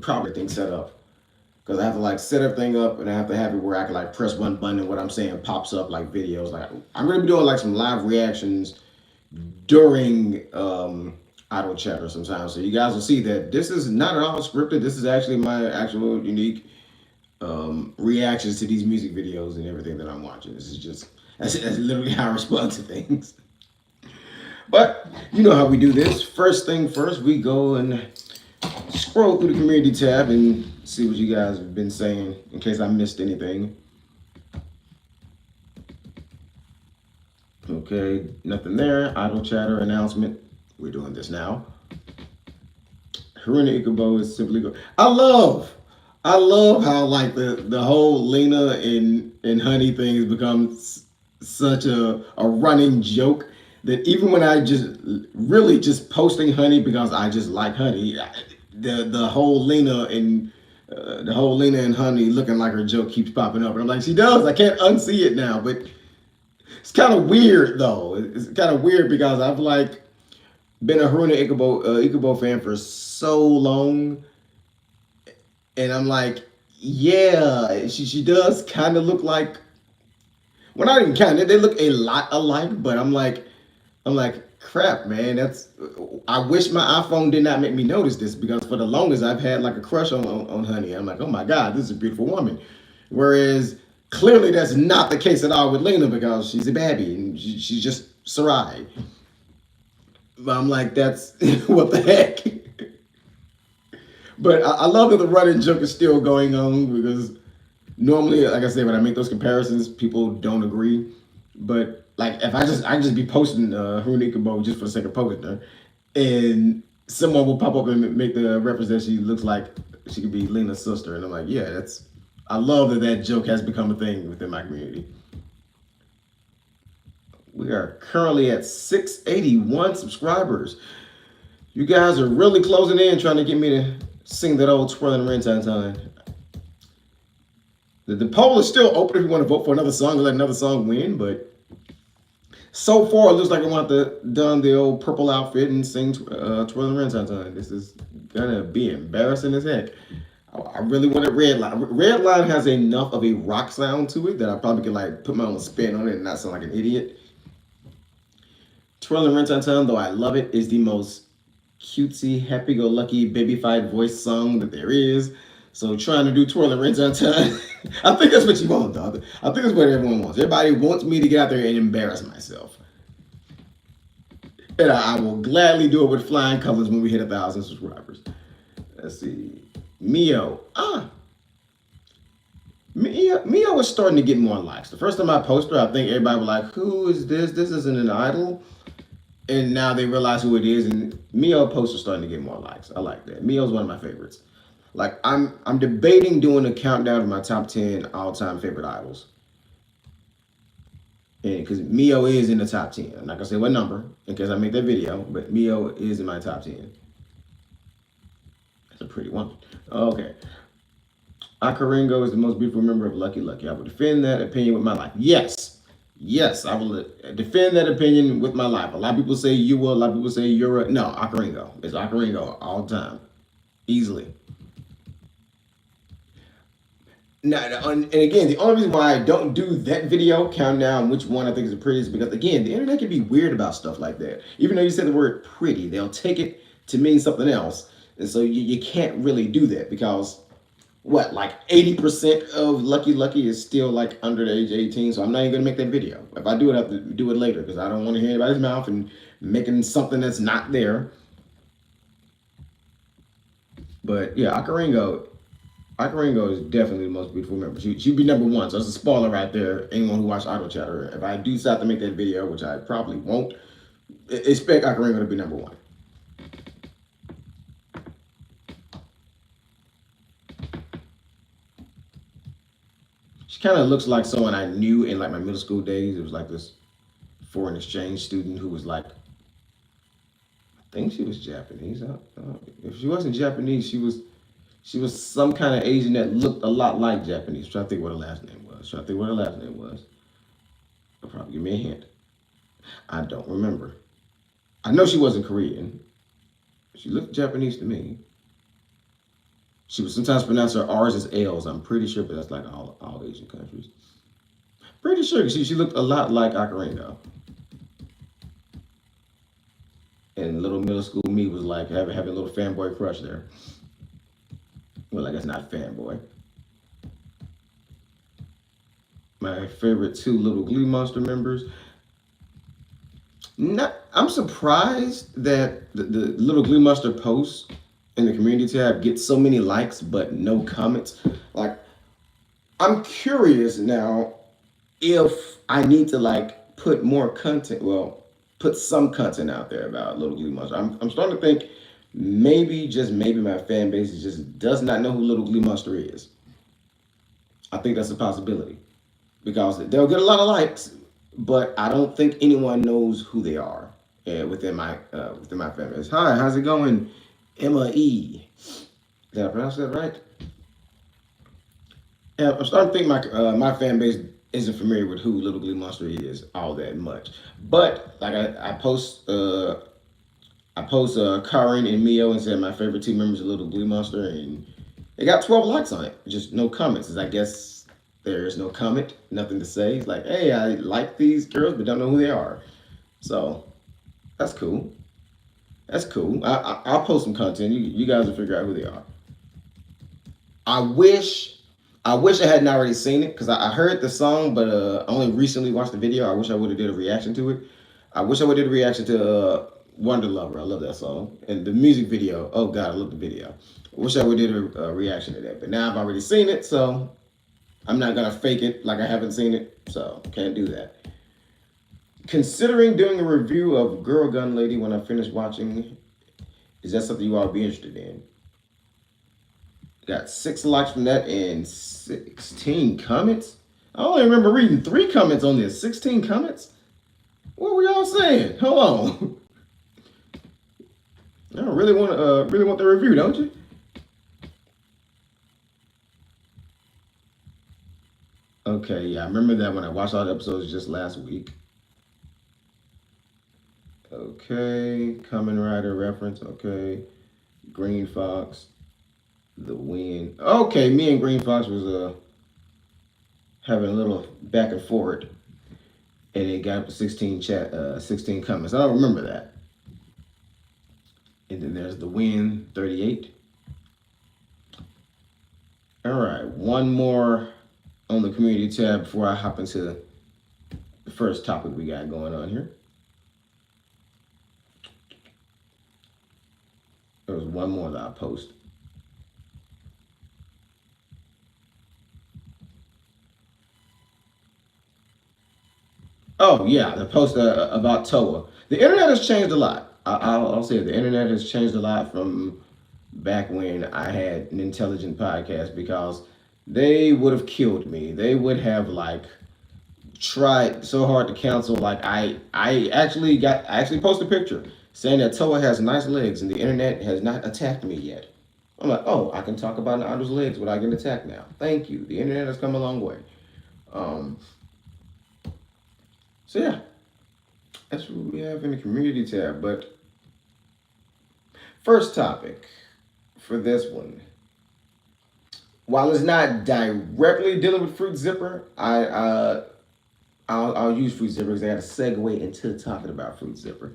probably thing set up. Because I have to like set everything up and I have to have it where I can like press one button and what I'm saying pops up like videos. Like I'm gonna be doing like some live reactions during auto chatter sometimes. So you guys will see that this is not at all scripted. This is actually my actual unique reactions to these music videos and everything that I'm watching. This is just that's literally how I respond to things. But you know how we do this. First thing first, we go and scroll through the community tab and see what you guys have been saying in case I missed anything. Okay, nothing there. Idle chatter announcement. We're doing this now. Haruna Ikubo is simply go. I love how like the whole Lena and Honey thing has become such a running joke that even when I just really just posting Honey because I just like Honey, the whole Lena and Honey looking like her joke keeps popping up, and I'm like, she does. I can't unsee it now, but it's kind of weird though. It's kind of weird because I've like been a Haruna Ikubo fan for so long, and I'm like, yeah, she does kind of look like. Well, not even kind of. They look a lot alike, but I'm like, crap, man. That's. I wish my iPhone did not make me notice this because for the longest I've had like a crush on Honey. I'm like, oh my god, this is a beautiful woman. Whereas clearly that's not the case at all with Lena because she's a baby and she's just Sarai. But I'm like, that's what the heck. But I love that the running joke is still going on because normally, like I said, when I make those comparisons, people don't agree. But like, if I just be posting Harunika Bo just for the sake of posting her, and someone will pop up and make the reference that she looks like she could be Lena's sister, and I'm like, yeah, that's. I love that that joke has become a thing within my community. We are currently at 681 subscribers. You guys are really closing in, trying to get me to sing that old twirling rin tin time. The poll is still open if you want to vote for another song and let another song win, but so far it looks like I want to don the old purple outfit and sing twirling rin tin time. This is gonna be embarrassing as heck. I really want a red line. Red line has enough of a rock sound to it that I probably could like put my own spin on it and not sound like an idiot. Twirling rin tin time, though I love it, is the most cutesy, happy-go-lucky, baby-fied voice song that there is. So trying to do twirling rin tin time, I think that's what you want, dog. I think that's what everyone wants. Everybody wants me to get out there and embarrass myself. And I will gladly do it with flying colors when we hit 1,000 subscribers. Let's see. Mio. Mio was starting to get more likes. The first time I posted her, I think everybody was like, who is this? This isn't an idol. And now they realize who it is, and Mio posts are starting to get more likes. I like that. Mio's one of my favorites. Like I'm debating doing a countdown of my top 10 all-time favorite idols. And because Mio is in the top 10. I'm not gonna say what number in case I make that video, but Mio is in my top 10. That's a pretty woman. Okay. Akaringo is the most beautiful member of Lucky Lucky. I will defend that opinion with my life. Yes. Yes, I will defend that opinion with my life. A lot of people say you will, a lot of people say you're a. No, Akaringo. It's Akaringo all the time. Easily. Now, and again, the only reason why I don't do that video, count down which one I think is the prettiest, because again, the internet can be weird about stuff like that. Even though you say the word pretty, they'll take it to mean something else. And so you can't really do that because what, like 80% of Lucky Lucky is still like under the age of 18. So I'm not even gonna make that video. If I do it, I have to do it later because I don't want to hear anybody's mouth and making something that's not there. But yeah, Akaringo is definitely the most beautiful member. She'd be number one. So that's a spoiler right there. Anyone who watched Auto Chatter, if I do decide to make that video, which I probably won't, expect Akaringo to be number one. She kind of looks like someone I knew in like my middle school days. It was like this foreign exchange student who was like, I think she was Japanese. If she wasn't Japanese, she was some kind of Asian that looked a lot like Japanese. I'm trying to think what her last name was. Trying to think what her last name was. They'll probably give me a hint. I don't remember. I know she wasn't Korean. She looked Japanese to me. She would sometimes pronounce her R's as L's. I'm pretty sure, but that's like all Asian countries. Pretty sure she looked a lot like Ocarina. And little middle school me was like having a little fanboy crush there. Well, I guess not fanboy. My favorite two Little Glee Monster members. Not, I'm surprised that the Little Glee Monster posts in the community tab get so many likes but no comments. Like, I'm curious now if I need to like put more content. Well, put some content out there about Little Glee Monster. I'm starting to think maybe just maybe my fan base just does not know who Little Glee Monster is. I think that's a possibility because they'll get a lot of likes, but I don't think anyone knows who they are within my fan base. Hi, how's it going, Emma E? Did I pronounce that right? Yeah, I'm starting to think my fan base isn't familiar with who Little Glee Monster is all that much. But like I post Karin and Mio and said my favorite team members are Little Glee Monster, and it got 12 likes on it. Just no comments. I guess there is no comment, nothing to say. It's like, hey, I like these girls, but don't know who they are. So that's cool. That's cool. I'll post some content. You guys will figure out who they are. I wish I wish I hadn't already seen it because I heard the song, but I only recently watched the video. I wish I would have did a reaction to it. I wish I would have did a reaction to Wonder Lover. I love that song and the music video. Oh God, I love the video. I wish I would have did a reaction to that, but now I've already seen it, so I'm not gonna fake it like I haven't seen it. So can't do that. Considering doing a review of Girl Gun Lady when I finish watching, is that something you all be interested in? Got 6 likes from that and 16 comments. I only remember reading 3 comments on this. 16 comments? What were y'all saying? Hold on. I really want the review, don't you? Okay, yeah, I remember that when I watched all the episodes just last week. Okay, Kamen Rider reference. Okay, Green Fox, the Wind. Okay, me and Green Fox was having a little back and forth, and it got up to 16 comments. I don't remember that. And then there's the Wind 38. All right, one more on the community tab before I hop into the first topic we got going on here. There was one more that I posted. Oh yeah, the post about Toa. The internet has changed a lot. I'll say it, the internet has changed a lot from back when I had an intelligent podcast because they would have killed me. They would have like tried so hard to cancel. Like I actually posted a picture saying that Toa has nice legs and the internet has not attacked me yet. I'm like, oh, I can talk about Nando's legs without getting attacked now. Thank you. The internet has come a long way. Um, so yeah, that's what we have in the community tab. But first topic for this one. While it's not directly dealing with Fruit Zipper, I'll use Fruit Zipper because I got to segue into talking about Fruit Zipper.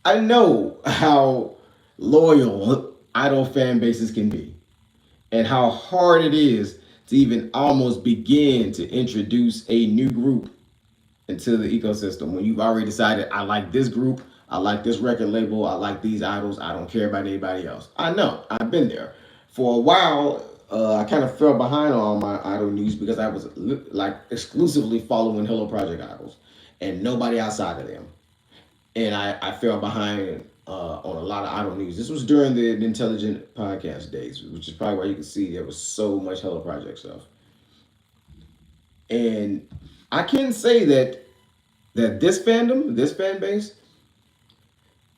I know how loyal idol fan bases can be, and how hard it is to even almost begin to introduce a new group into the ecosystem when you've already decided I like this group, I like this record label, I like these idols, I don't care about anybody else. I know, I've been there. For a while, I kind of fell behind on all my idol news because I was like exclusively following Hello Project idols and nobody outside of them. And I fell behind on a lot of idol news. This was during the Intelligent Podcast days, which is probably why you can see there was so much Hello Project stuff. And I can say that this fandom, this fan base,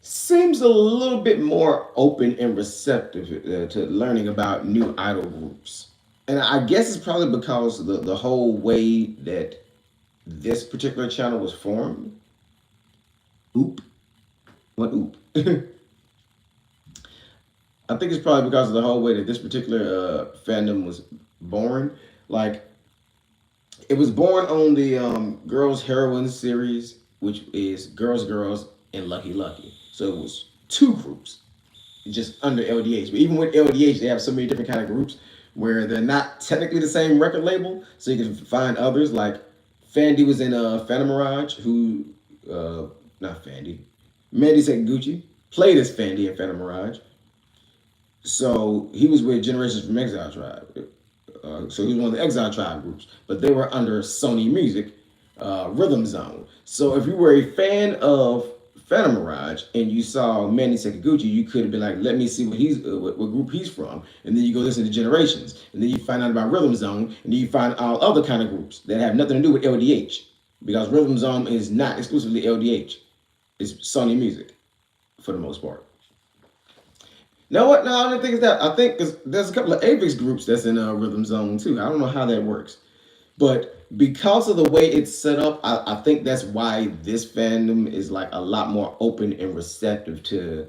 seems a little bit more open and receptive to learning about new idol groups. And I guess it's probably because the whole way that this particular channel was formed. Oop. What oop? I think it's probably because of the whole way that this particular fandom was born. Like, it was born on the Girls Heroine series, which is Girls Girls and Lucky Lucky. So it was two groups just under LDH. But even with LDH, they have so many different kind of groups where they're not technically the same record label. So you can find others like Fandy was in Phantom Mirage, who not Fandy, Mandy Sekaguchi played as Fandy in Phantom Mirage. So he was with Generations from Exile Tribe. So he was one of the Exile Tribe groups, but they were under Sony Music Rhythm Zone. So if you were a fan of Phantom Mirage and you saw Manny Sekaguchi, you could have been like, let me see what group he's from, and then you go listen to Generations, and then you find out about Rhythm Zone, and then you find all other kind of groups that have nothing to do with LDH, because Rhythm Zone is not exclusively LDH; it's Sony Music for the most part. No, what? No, I don't think it's that. I think there's a couple of Avix groups that's in Rhythm Zone too. I don't know how that works. But because of the way it's set up, I think that's why this fandom is like a lot more open and receptive to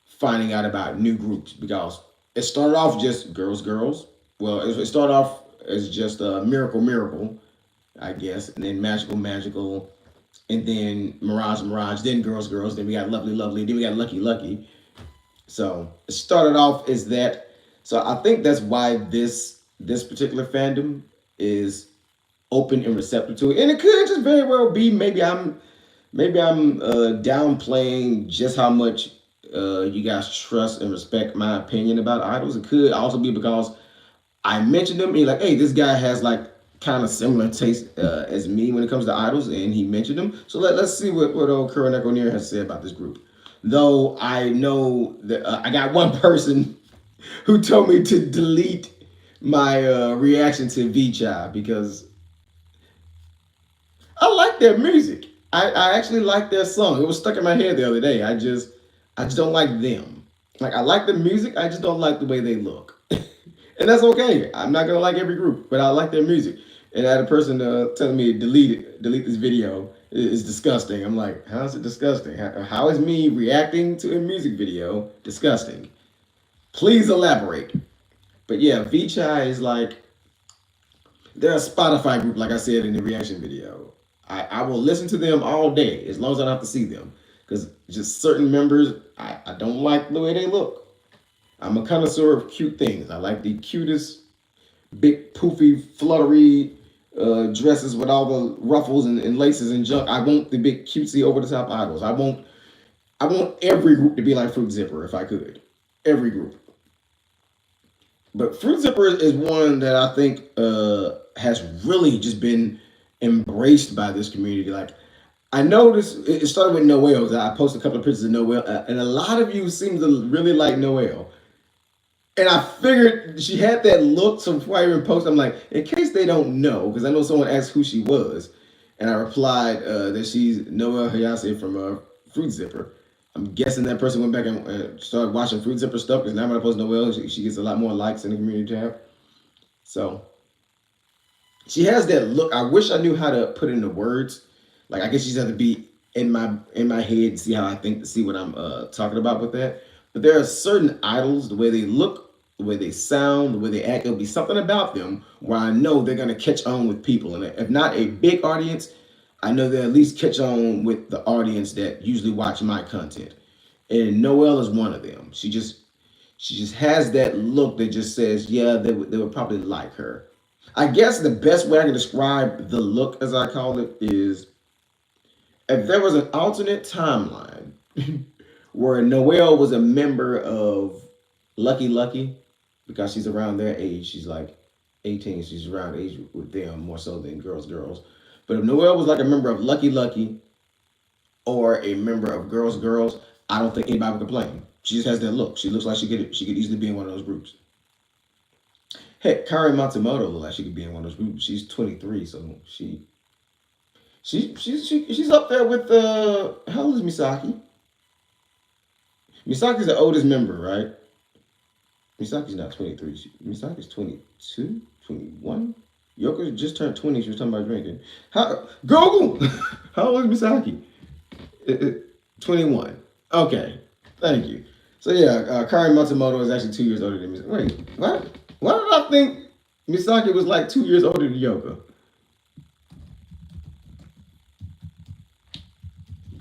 finding out about new groups. Because it started off just girls, girls. Well, it started off as just Miracle, Miracle, I guess, and then Magical, Magical, and then Mirage, Mirage, then Girls, Girls, then we got Lovely, Lovely, then we got Lucky, Lucky. So it started off as that. So I think that's why this particular fandom is open and receptive to it. And it could just very well be maybe I'm downplaying just how much you guys trust and respect my opinion about idols. It could also be because I mentioned them and you're like, hey, this guy has like kind of similar taste as me when it comes to idols, and he mentioned them. So let's see what old Kuroneko Near has to say about this group. Though I know that I got one person who told me to delete my reaction to Vichai because I like their music. I actually like their song. It was stuck in my head the other day. I just don't like them. Like, I like the music, I just don't like the way they look. And that's okay. I'm not gonna like every group, but I like their music. And I had a person telling me to delete this video. It's disgusting. I'm like, how is it disgusting? How is me reacting to a music video disgusting? Please elaborate. But yeah, Vichai is like, they're a Spotify group, like I said in the reaction video. I will listen to them all day as long as I don't have to see them. Because just certain members, I don't like the way they look. I'm a connoisseur of cute things. I like the cutest, big, poofy, fluttery dresses with all the ruffles and laces and junk. I want the big, cutesy, over-the-top idols. I want every group to be like Fruit Zipper if I could. Every group. But Fruit Zipper is one that I think has really just been embraced by this community. Like, I noticed it started with Noelle. I posted a couple of pictures of Noelle, and a lot of you seem to really like Noelle. And I figured she had that look, so before I even post, I'm like, in case they don't know, because I know someone asked who she was, and I replied that she's Noelle Hayase from Fruit Zipper. I'm guessing that person went back and started watching Fruit Zipper stuff, because now when I post Noelle, she gets a lot more likes in the community tab. So she has that look. I wish I knew how to put it into words. Like, I guess you just have to be in my head to see how I think, to see what I'm talking about with that. But there are certain idols, the way they look, the way they sound, the way they act, it'll be something about them where I know they're gonna catch on with people. And if not a big audience, I know they'll at least catch on with the audience that usually watch my content. And Noelle is one of them. She just has that look that just says, yeah, they would probably like her. I guess the best way I can describe the look, as I call it, is if there was an alternate timeline where Noelle was a member of Lucky Lucky, because she's around their age, she's like 18, she's around age with them more so than Girls Girls. But if Noelle was like a member of Lucky Lucky or a member of Girls Girls, I don't think anybody would complain. She just has that look. She looks like she could easily be in one of those groups. Heck, Kari Matsumoto looks like she could be in one of those groups. She's 23, so she's up there with how old is Misaki? Misaki's the oldest member, right? Misaki's not 23. Misaki's 22, 21. Yoko just turned 20. She was talking about drinking. Google! How old is Misaki? 21. Okay, thank you. So yeah, Kari Matsumoto is actually 2 years older than me. Wait, what? Why did I think Misaki was like 2 years older than Yoko?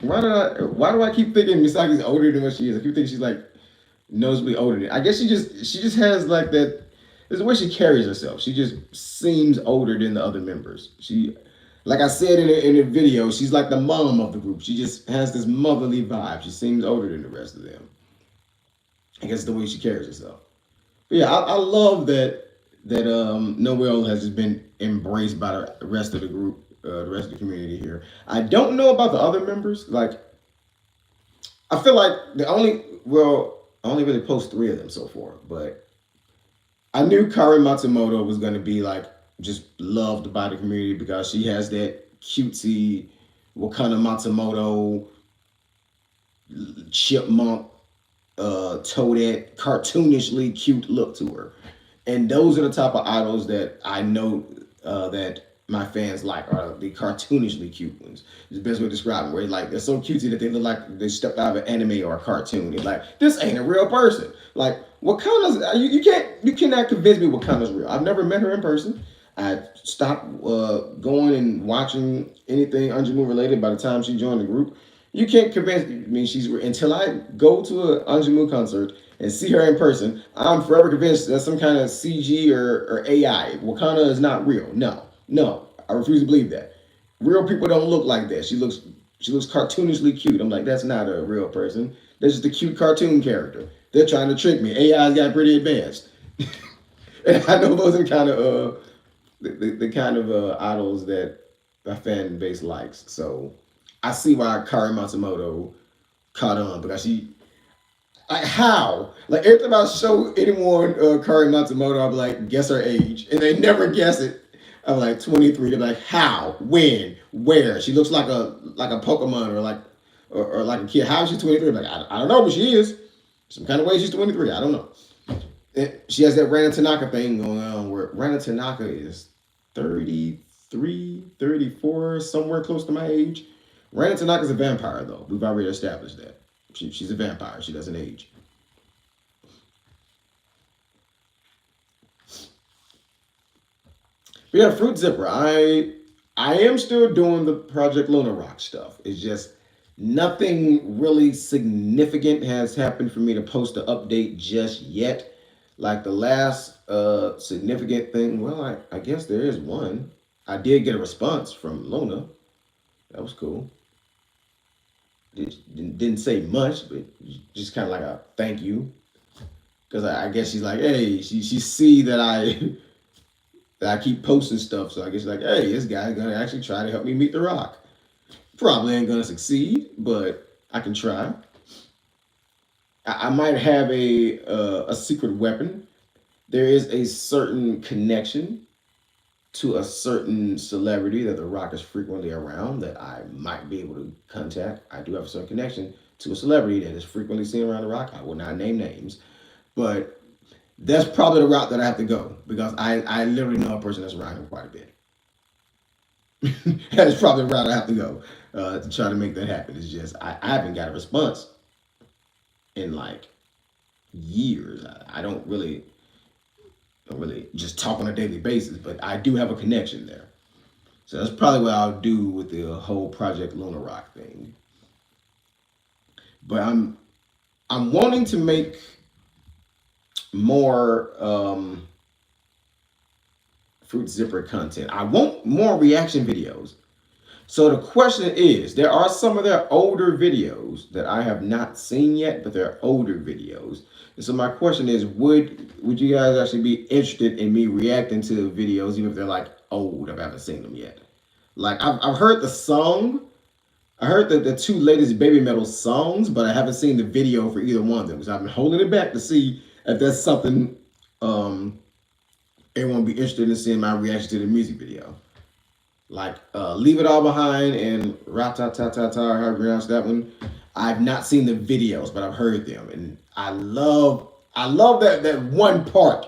Why do I keep thinking Misaki's older than what she is? I keep thinking she's like noticeably older than. I guess she just has like that. There's the way she carries herself. She just seems older than the other members. Like I said in the video, she's like the mom of the group. She just has this motherly vibe. She seems older than the rest of them. I guess the way she carries herself. But yeah, I love that Noel has just been embraced by the rest of the group, the rest of the community here. I don't know about the other members. Like I feel like I only really post three of them so far, but I knew Kari Matsumoto was going to be like just loved by the community because she has that cutesy Wakanda Matsumoto chipmunk, toadette, cartoonishly cute look to her. And those are the type of idols that I know that my fans like are the cartoonishly cute ones. It's the best way to describe them. Where like they're so cutesy that they look like they stepped out of an anime or a cartoon. They're like, this ain't a real person. Like Wakanda's you cannot convince me Wakanda's real. I've never met her in person. I stopped going and watching anything Anjamu related by the time she joined the group. You can't convince me she's real until I go to an Anjamu concert and see her in person. I'm forever convinced that's some kind of CG or AI. Wakanda is not real. No, no, I refuse to believe that. Real people don't look like that. She looks cartoonishly cute. I'm like, that's not a real person. That's just a cute cartoon character. They're trying to trick me. AI's got pretty advanced. And I know those are kind of the kind of idols that my fan base likes. So I see why Kari Matsumoto caught on because she like how? Like every time I show anyone Kari Matsumoto, I'll be like, guess her age. And they never guess it. I'm like 23. They're like, how? When? Where? She looks like a Pokemon or like a kid. How is she 23? I'm like, I don't know, but she is. Some kind of way she's 23. I don't know. She has that Rana Tanaka thing going on where Rana Tanaka is 33, 34, somewhere close to my age. Rana Tanaka's a vampire, though. We've already established that. She's a vampire. She doesn't age. But yeah, Fruit Zipper. I am still doing the Project Luna Rock stuff. It's just nothing really significant has happened for me to post an update just yet. Like the last significant thing, well, I guess there is one. I did get a response from Luna. That was cool. Didn't say much, but just kind of like a thank you. Because I guess she's like, hey, she see that I keep posting stuff, so I guess she's like, hey, this guy's gonna actually try to help me meet the rock. Probably ain't gonna succeed, but I can try. I might have a secret weapon. There is a certain connection to a certain celebrity that The Rock is frequently around that I might be able to contact. I do have a certain connection to a celebrity that is frequently seen around The Rock. I will not name names, but that's probably the route that I have to go because I literally know a person that's around him quite a bit. That's probably the route I have to go to try to make that happen. It's just I haven't got a response in like years. I don't really just talk on a daily basis, but I do have a connection there. So that's probably what I'll do with the whole Project Luna Rock thing. But I'm wanting to make more Fruit Zipper content. I want more reaction videos. So the question is, there are some of their older videos that I have not seen yet, but they're older videos. And so my question is, would you guys actually be interested in me reacting to videos, even if they're like old? I haven't seen them yet. Like I've heard the song. I heard the two latest Baby Metal songs, but I haven't seen the video for either one of them because I've been holding it back to see if that's something everyone would be interested in seeing my reaction to the music video. Like Leave It All Behind and Rat-ta-ta-ta-ta, however you pronounce that one. I've not seen the videos, but I've heard them, and I love that one part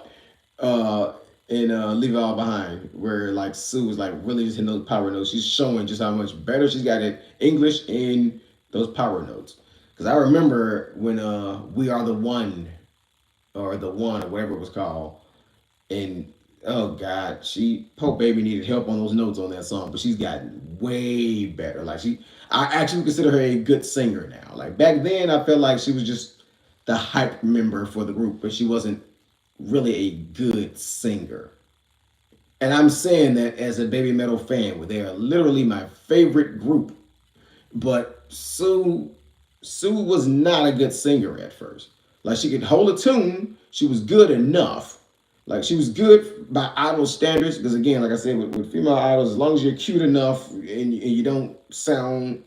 in Leave It All Behind where like Sue is like really just hitting those power notes. She's showing just how much better she's got at English in those power notes. Because I remember when We Are the One or the One or whatever it was called, and oh god, she Pope Baby needed help on those notes on that song, but she's gotten way better. I actually consider her a good singer now. Like back then, I felt like she was just the hype member for the group, but she wasn't really a good singer. And I'm saying that as a Baby Metal fan, where they are literally my favorite group. But Sue was not a good singer at first. Like she could hold a tune, she was good enough. Like she was good by idol standards, because again, like I said, with female idols, as long as you're cute enough and you don't sound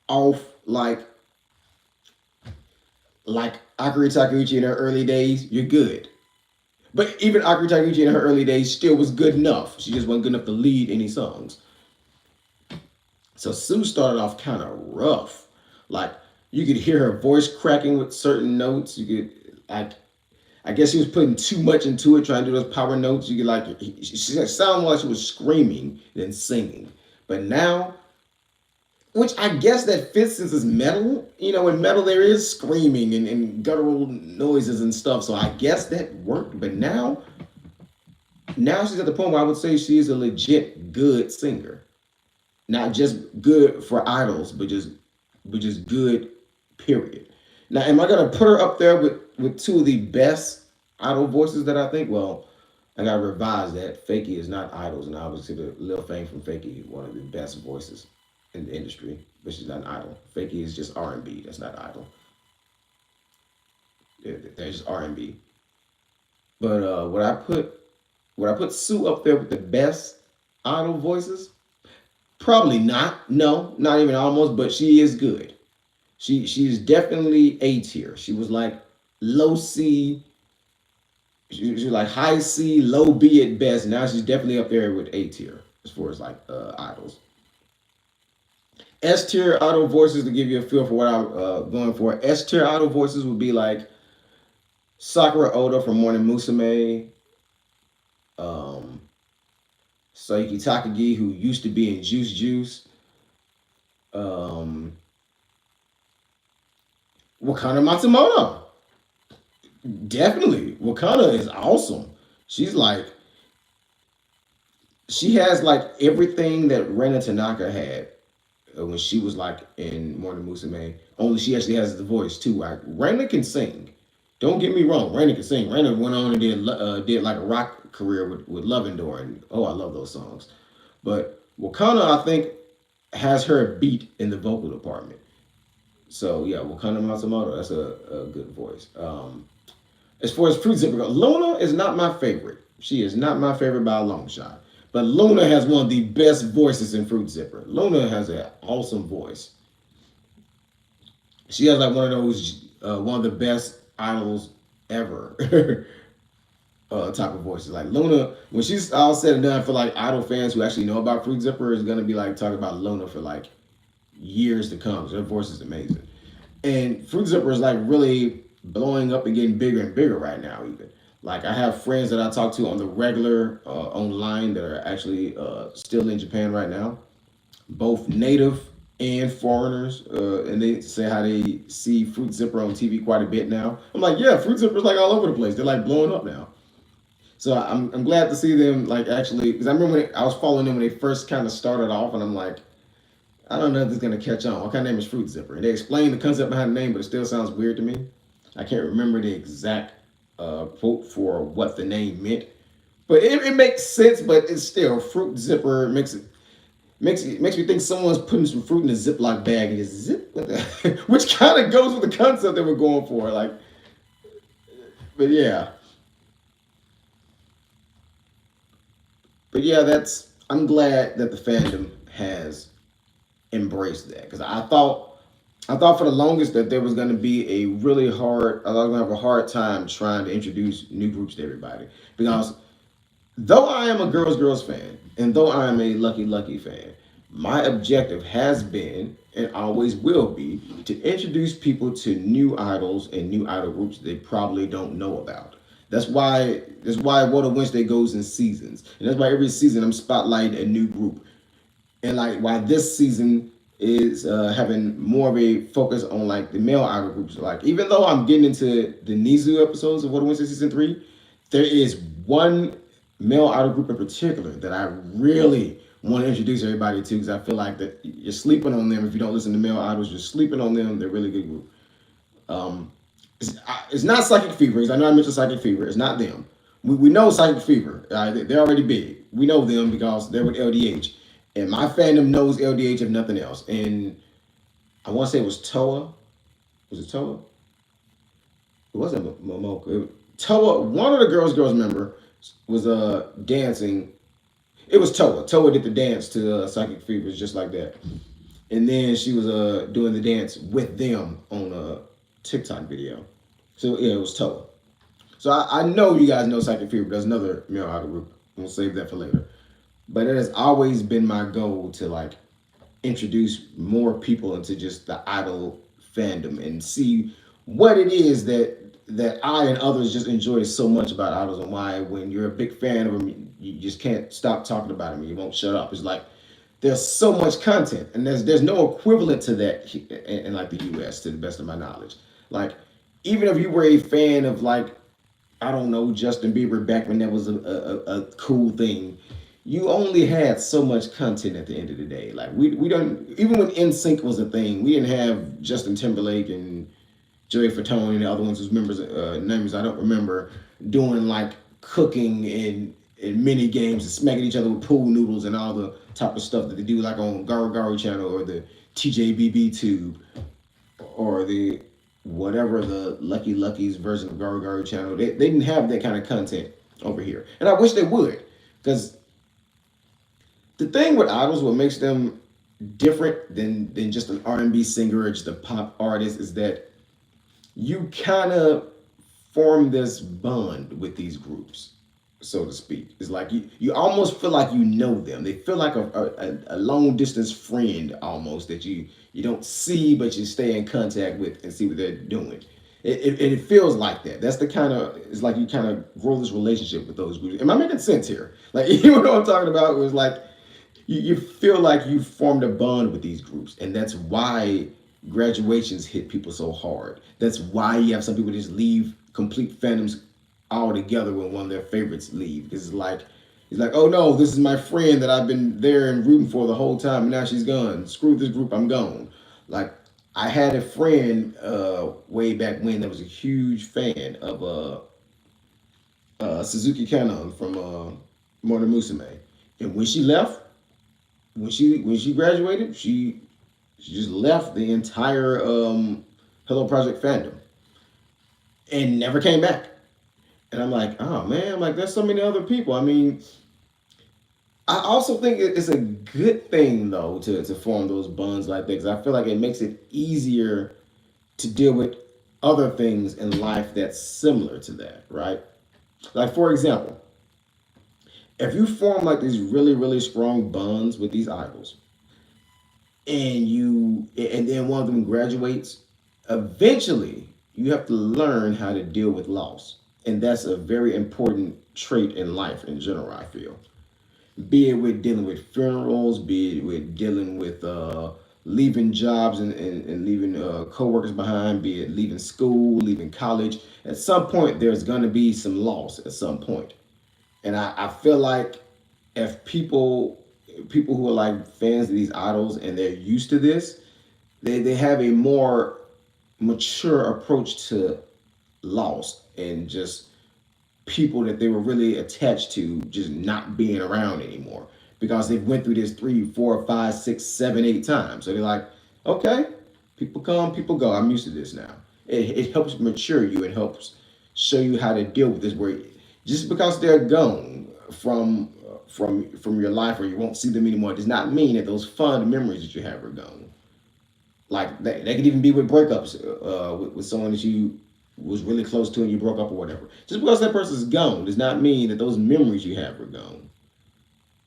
off like Akari Takeuchi in her early days, you're good. But even Akari Takeuchi in her early days still was good enough. She just wasn't good enough to lead any songs. So Sue started off kind of rough. Like you could hear her voice cracking with certain notes. You could like I guess she was putting too much into it, trying to do those power notes. You could she sounded like she was screaming than singing. But now, which I guess that fits since it's metal. You know, in metal there is screaming and guttural noises and stuff. So I guess that worked. But now she's at the point where I would say she is a legit good singer. Not just good for idols, but just good. Period. Now, am I gonna put her up there with two of the best idol voices that I think? Well, I gotta revise that. Fakey is not idols, and I would consider Lil Fame from Fakey one of the best voices in the industry, but she's not an idol. Fakey is just R&B. That's not idol. They're just R&B. But would I put Sue up there with the best idol voices? Probably not. No, not even almost. But she is good. She's definitely A tier. She was like low C. She was like high C, low B at best. Now she's definitely up there with A tier as far as like idols. S tier idol voices, to give you a feel for what I'm going for. S tier idol voices would be like Sakura Oda from Morning Musume, um, Saiki Takagi, who used to be in Juice Juice, um, Wakana Matsumoto. Definitely. Wakanda is awesome. She's like she has like everything that Rena Tanaka had when she was like in Morning Musume. Only she actually has the voice too. Like Rena can sing. Don't get me wrong. Rena can sing. Rena went on and did like a rock career with Love and Door, and oh, I love those songs. But Wakanda, I think, has her beat in the vocal department. So yeah, Wakanda Matsumoto, that's a good voice. As far as Fruit Zipper goes, Luna is not my favorite. She is not my favorite by a long shot. But Luna has one of the best voices in Fruit Zipper. Luna has an awesome voice. She has like one of the best idols ever type of voices. Like Luna, when she's all said and done, for like idol fans who actually know about Fruit Zipper, is gonna be like talking about Luna for like years to come. Her voice is amazing. And Fruit Zipper is like really blowing up and getting bigger and bigger right now. Even like I have friends that I talk to on the regular online that are actually still in Japan right now, both native and foreigners, and they say how they see Fruit Zipper on TV quite a bit now. I'm like, yeah, Fruit Zipper's like all over the place. They're like blowing up now. So I'm glad to see them like actually, because I remember I was following them when they first kind of started off, and I'm like, I don't know if this is gonna catch on. What kind of name is Fruit Zipper? And they explain the concept behind the name, but it still sounds weird to me. I can't remember the exact quote for what the name meant, but it makes sense. But it's still Fruit Zipper makes me think someone's putting some fruit in a Ziploc bag and just zip, which kind of goes with the concept that we're going for. Like, but yeah, that's. I'm glad that the fandom has embraced that, because I thought for the longest that there was going to be a really hard. I was going to have a hard time trying to introduce new groups to everybody, because though I am a girls fan, and though I am a Lucky Lucky fan, my objective has been and always will be to introduce people to new idols and new idol groups they probably don't know about. That's why What a Wednesday goes in seasons, and that's why every season I'm spotlighting a new group. And like why this season is having more of a focus on like the male idol groups. Like even though I'm getting into the Nizu episodes of What Wednesday season 3, there is one male idol group in particular that I really want to introduce everybody to because I feel like that you're sleeping on them if you don't listen to male idols. You're sleeping on them. They're a really good group. Um, it's not Psychic Fever because I know I mentioned Psychic Fever. It's not them. We know Psychic Fever. They're already big. We know them because they're with LDH. And my fandom knows LDH if nothing else. And I want to say it was Toa. Was it Toa? It wasn't Momoka. Toa, one of the girls member was dancing. It was Toa. Toa did the dance to Psychic Fevers just like that. And then she was doing the dance with them on a TikTok video. So yeah, it was Toa. So I know you guys know Psychic Fever. There's another male idol group. We'll save that for later. But it has always been my goal to like introduce more people into just the idol fandom and see what it is that I and others just enjoy so much about idols and why when you're a big fan of them you just can't stop talking about them. You won't shut up. It's like there's so much content and there's no equivalent to that in like the US to the best of my knowledge. Like even if you were a fan of like I don't know Justin Bieber back when that was a cool thing, you only had so much content at the end of the day. Like we don't even when NSYNC was a thing, we didn't have Justin Timberlake and Joey Fatone and the other ones whose members names I don't remember doing like cooking and mini games and smacking each other with pool noodles and all the type of stuff that they do like on Garu Garu channel or the TJBB tube or the whatever the Lucky Lucky's version of Garu Garu channel. They didn't have that kind of content over here, and I wish they would because the thing with idols, what makes them different than just an R&B singer or just a pop artist is that you kind of form this bond with these groups, so to speak. It's like you almost feel like you know them. They feel like a long distance friend almost that you don't see but you stay in contact with and see what they're doing. It feels like that. That's the kind of it's like you kind of grow this relationship with those groups. Am I making sense here? Like you know what I'm talking about? It was like you feel like you formed a bond with these groups, and that's why graduations hit people so hard. That's why you have some people just leave complete fandoms altogether when one of their favorites leave. Because it's like, oh no, this is my friend that I've been there and rooting for the whole time, and now she's gone. Screw this group, I'm gone. Like I had a friend way back when that was a huge fan of Suzuki Kanon from Mona Musume, and when she left, when she graduated, she just left the entire Hello Project fandom and never came back. And I'm like, oh man, I'm like, there's so many other people. I mean, I also think it's a good thing though to form those bonds like that because I feel like it makes it easier to deal with other things in life that's similar to that, right? Like for example, if you form like these really strong bonds with these idols, and then one of them graduates, eventually you have to learn how to deal with loss, and that's a very important trait in life in general. I feel, be it with dealing with funerals, be it with dealing with leaving jobs and leaving coworkers behind, be it leaving school, leaving college. At some point, there's going to be some loss at some point. And I feel like if people who are like fans of these idols and they're used to this, they have a more mature approach to loss and just people that they were really attached to just not being around anymore because they've went through this 3, 4, 5, 6, 7, 8 times. So they're like, okay, people come, people go. I'm used to this now. It helps mature you. It helps show you how to deal with this. Where just because they're gone from your life or you won't see them anymore does not mean that those fond memories that you have are gone. Like they could even be with breakups with someone that you was really close to and you broke up or whatever. Just because that person's gone does not mean that those memories you have are gone.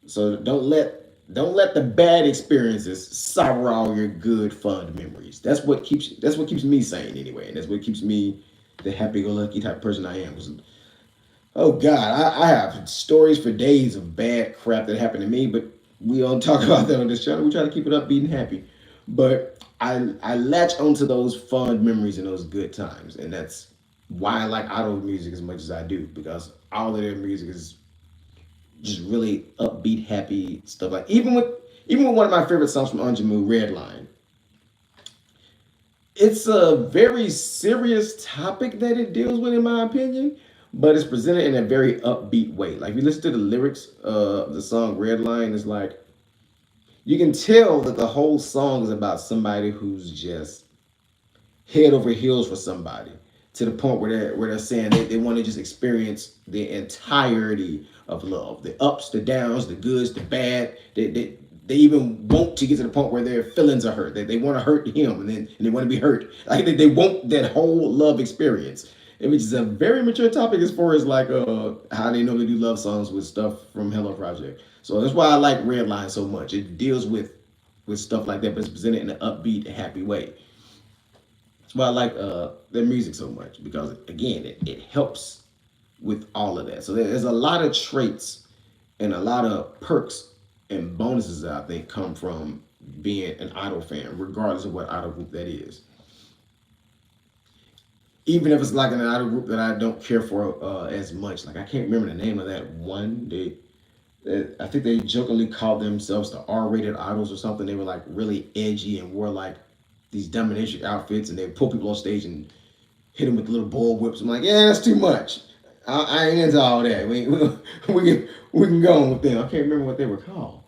So don't let the bad experiences sour all your good fond memories. That's what keeps me sane anyway, and that's what keeps me the happy-go-lucky type of person I am. Oh God, I have stories for days of bad crap that happened to me, but we don't talk about that on this channel. We try to keep it upbeat and happy. But I latch onto those fond memories and those good times, and that's why I like idol music as much as I do, because all of their music is just really upbeat, happy stuff. Like even with one of my favorite songs from Anjamu, Redline, it's a very serious topic that it deals with, in my opinion, but it's presented in a very upbeat way. Like if you listen to the lyrics of the song Redline, it's like you can tell that the whole song is about somebody who's just head over heels for somebody, to the point where they're saying they want to just experience the entirety of love, the ups, the downs, the goods, the bad. They even want to get to the point where their feelings are hurt. They want to hurt him, and they want to be hurt. Like they want that whole love experience, and which is a very mature topic as far as like how they normally do love songs with stuff from Hello Project. So that's why I like Redline so much. It deals with stuff like that, but it's presented in an upbeat, happy way. That's why I like their music so much, because again, it helps with all of that. So there's a lot of traits and a lot of perks and bonuses that I think come from being an idol fan, regardless of what idol group that is. Even if it's like an idol group that I don't care for as much, like I can't remember the name of that one. I think they jokingly called themselves the R-rated idols or something. They were like really edgy and wore like these dominatrix outfits, and they pull people on stage and hit them with little bull whips. I'm like, yeah, that's too much. I ain't into all that. We can go on with them. I can't remember what they were called.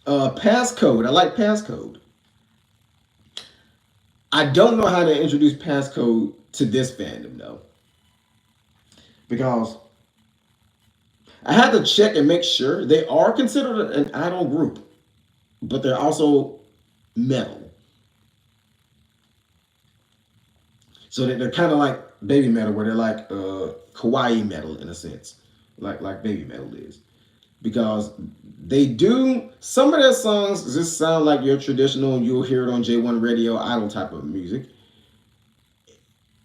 Passcode. I like Passcode. I don't know how to introduce Passcode to this fandom though, because I had to check and make sure they are considered an idol group, but they're also metal. So they're kind of like baby metal, where they're like kawaii metal in a sense, like baby metal is, because they do some of their songs just sound like your traditional. You'll hear it on J1 radio idol type of music,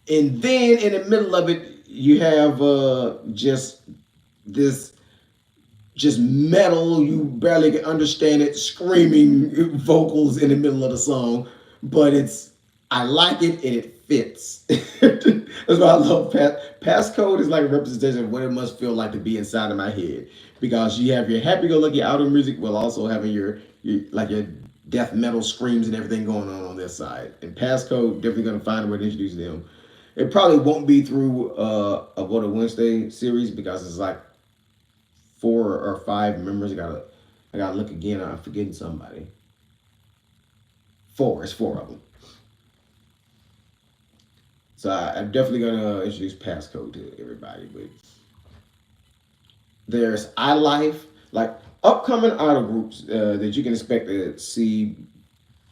and then in the middle of it, you have just this just metal, you barely can understand it, screaming vocals in the middle of the song, but I like it and it fits. That's why I love Passcode is like a representation of what it must feel like to be inside of my head, because you have your happy-go-lucky outer music while also having your death metal screams and everything going on this side. And Passcode definitely gonna find a way to introduce them. It probably won't be through a Vote Wednesday series, because it's like 4 or 5 members. I gotta look again. I'm forgetting somebody. Four. It's four of them. So I'm definitely gonna introduce passcode to everybody. But there's iLife, like upcoming idol groups that you can expect to see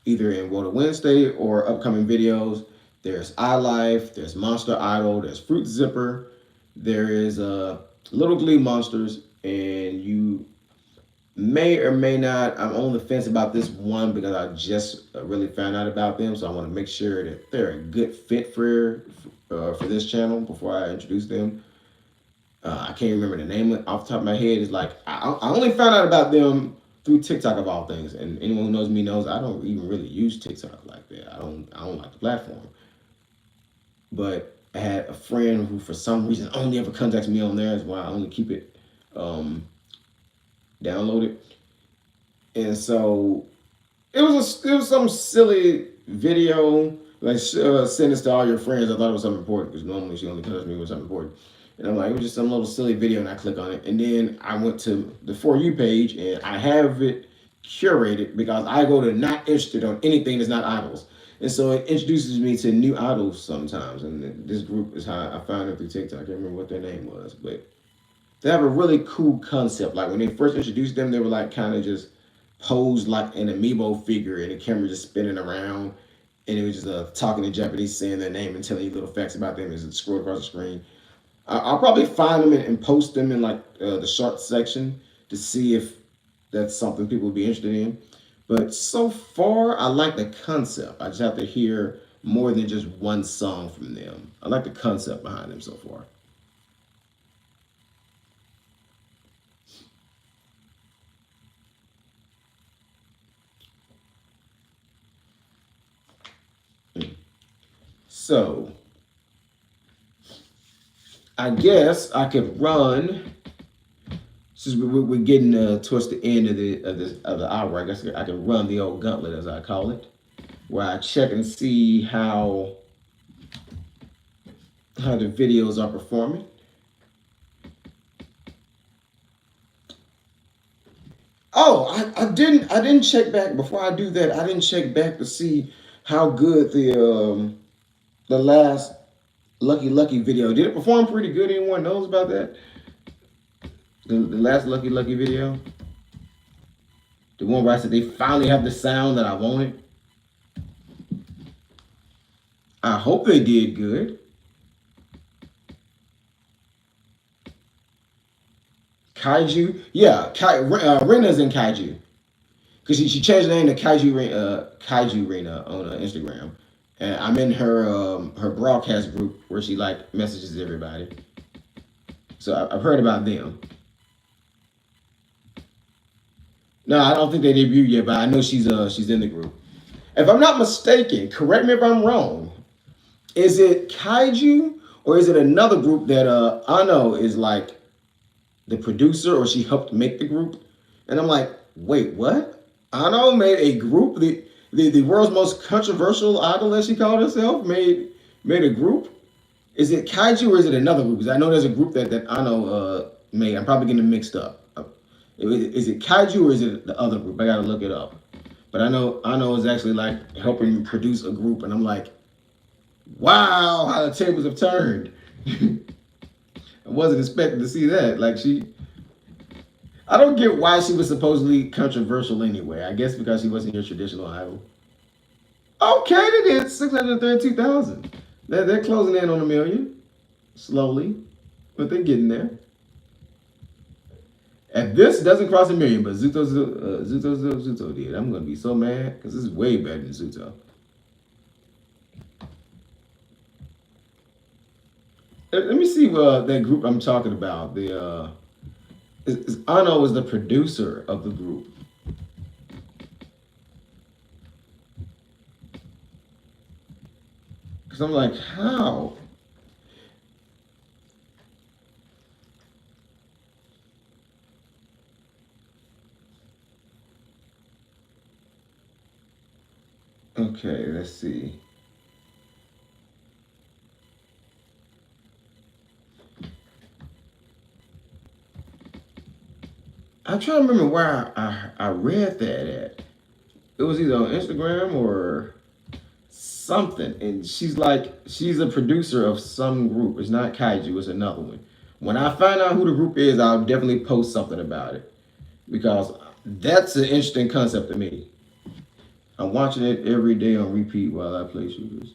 either in Water Wednesday or upcoming videos. There's iLife. There's Monster Idol. There's Fruit Zipper. There is Little Glee Monsters, and you may or may not. I'm on the fence about this one because I just really found out about them, so I want to make sure that they're a good fit for this channel before I introduce them. I can't remember the name off the top of my head. It's like I only found out about them through TikTok of all things, and anyone who knows me knows I don't even really use TikTok like that. I don't like the platform, but I had a friend who for some reason only ever contacts me on there. Is why I only keep it um, downloaded. And so it was some silly video, like send this to all your friends. I thought it was something important, because normally she only tells me when something important. And I'm like, it was just some little silly video, and I click on it, and then I went to the For You page, and I have it curated because I go to not interested on anything that's not idols, and so it introduces me to new idols sometimes. And this group is how I found them through TikTok. I can't remember what their name was, but they have a really cool concept. Like when they first introduced them, they were like kind of just posed like an amiibo figure, and the camera just spinning around, and it was just talking in Japanese, saying their name and telling you little facts about them as it scrolled across the screen. I'll probably find them and post them in like the short section to see if that's something people would be interested in. But so far, I like the concept. I just have to hear more than just one song from them. I like the concept behind them so far. So I guess I could run. Since we're getting towards the end of the hour, I guess I could run the old gauntlet as I call it, where I check and see how the videos are performing. Oh, I didn't check back before I do that. I didn't check back to see how good the last Lucky Lucky video did. It perform pretty good. Anyone knows about that? The last Lucky Lucky video, the one where I said they finally have the sound that I wanted. I hope they did good. Kaiju, yeah, Rena's in Kaiju because she changed the name to Kaiju Rena on Instagram, and I'm in her broadcast group where she like messages everybody. So I've heard about them. No, I don't think they debuted yet, but I know she's in the group. If I'm not mistaken, correct me if I'm wrong. Is it Kaiju or is it another group that Ano is like the producer or she helped make the group? And I'm like, wait, what? Ano made a group, the world's most controversial idol, as she called herself, made a group. Is it Kaiju or is it another group? Because I know there's a group that Ano made. I'm probably getting them mixed up. Is it Kaiju or is it the other group? I gotta look it up. But I know is actually like helping produce a group, and I'm like, wow, how the tables have turned. I wasn't expecting to see that. I don't get why she was supposedly controversial anyway. I guess because she wasn't your traditional idol. Okay, they did 632,000. They're closing in on a million slowly, but they're getting there. If this doesn't cross a million, but Zuto did, I'm gonna be so mad because this is way better than Zuto. Let me see that group I'm talking about. Ano is the producer of the group. Because I'm like, how? Okay, let's see. I'm trying to remember where I read that at. It was either on Instagram or something. And she's a producer of some group. It's not Kaiju, it's another one. When I find out who the group is, I'll definitely post something about it because that's an interesting concept to me. I'm watching it every day on repeat while I play shooters.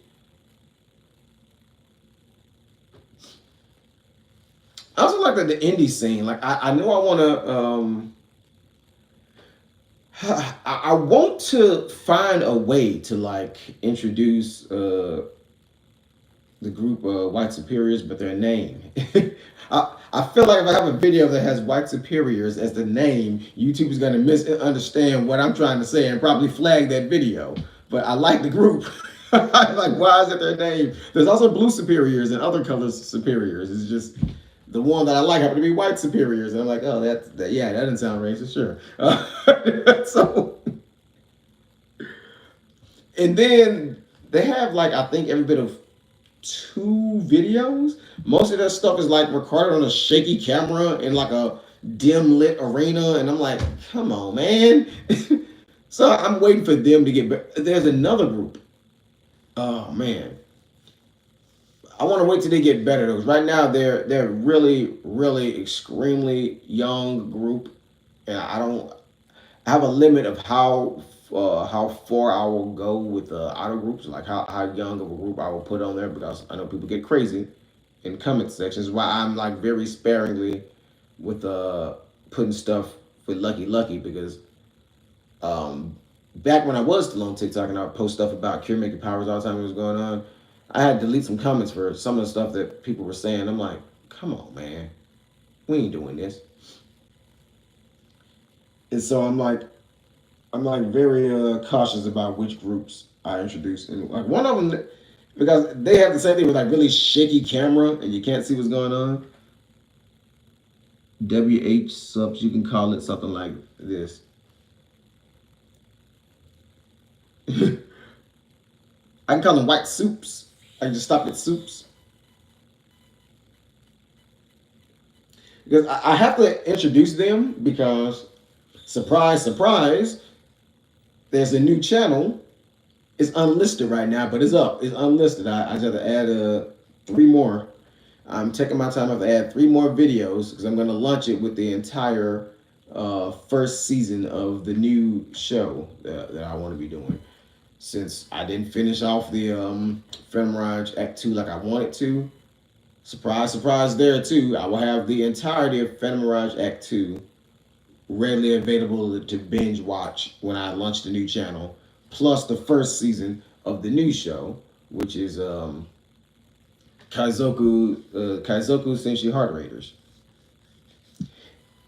I also like the indie scene. Like I know I want to I want to find a way to like introduce the group White Superiors, but their name. I feel like if I have a video that has White Superiors as the name, YouTube is going to misunderstand what I'm trying to say and probably flag that video. But I like the group. Like, why is it their name? There's also Blue Superiors and other colors Superiors. It's just the one that I like happen to be White Superiors. And I'm like, oh, yeah, that doesn't sound racist, sure. So, and then they have like I think every bit of two videos. Most of that stuff is like recorded on a shaky camera in like a dim lit arena, and I'm like, come on, man. So I'm waiting for them to get better. There's another group. Oh man, I want to wait till they get better though. 'Cause right now they're really really extremely young group, and I don't I have a limit of how far I will go with auto groups, like how young of a group I will put on there because I know people get crazy in comment sections. Why I'm like very sparingly with putting stuff with Lucky Lucky because um back when I was still on TikTok and I would post stuff about cure making powers all the time it was going on, I had to delete some comments for some of the stuff that people were saying. I'm like, come on, man, we ain't doing this. And so I'm like very cautious about which groups I introduce. And like one of them, because they have the same thing with like really shaky camera and you can't see what's going on. WH subs, you can call it something like this. I can call them white soups. I can just stop at soups. Because I have to introduce them because, surprise, surprise, there's a new channel. It's unlisted right now, but it's up. It's unlisted. I just have to add three more. I'm taking my time. I have to add three more videos because I'm going to launch it with the entire first season of the new show that I want to be doing. Since I didn't finish off the Phantom Mirage Act 2 like I wanted to, surprise, surprise there too, I will have the entirety of Phantom Mirage Act 2 readily available to binge watch when I launch the new channel, plus the first season of the new show, which is Kaizoku Senshi Heart Raiders.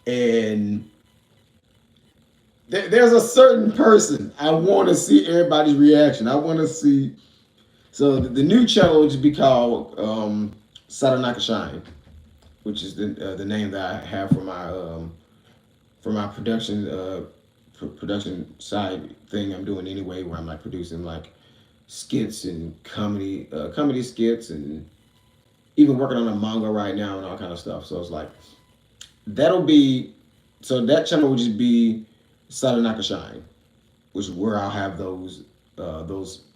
And there's a certain person I want to see everybody's reaction. I want to see. So the new channel will just be called Sadanaka Shine, which is the name that I have for my production side thing I'm doing anyway, where I'm like producing like skits and comedy skits, and even working on a manga right now and all kind of stuff. So it's like that'll be so that channel will just be Sadanaka Shine, which is where I'll have those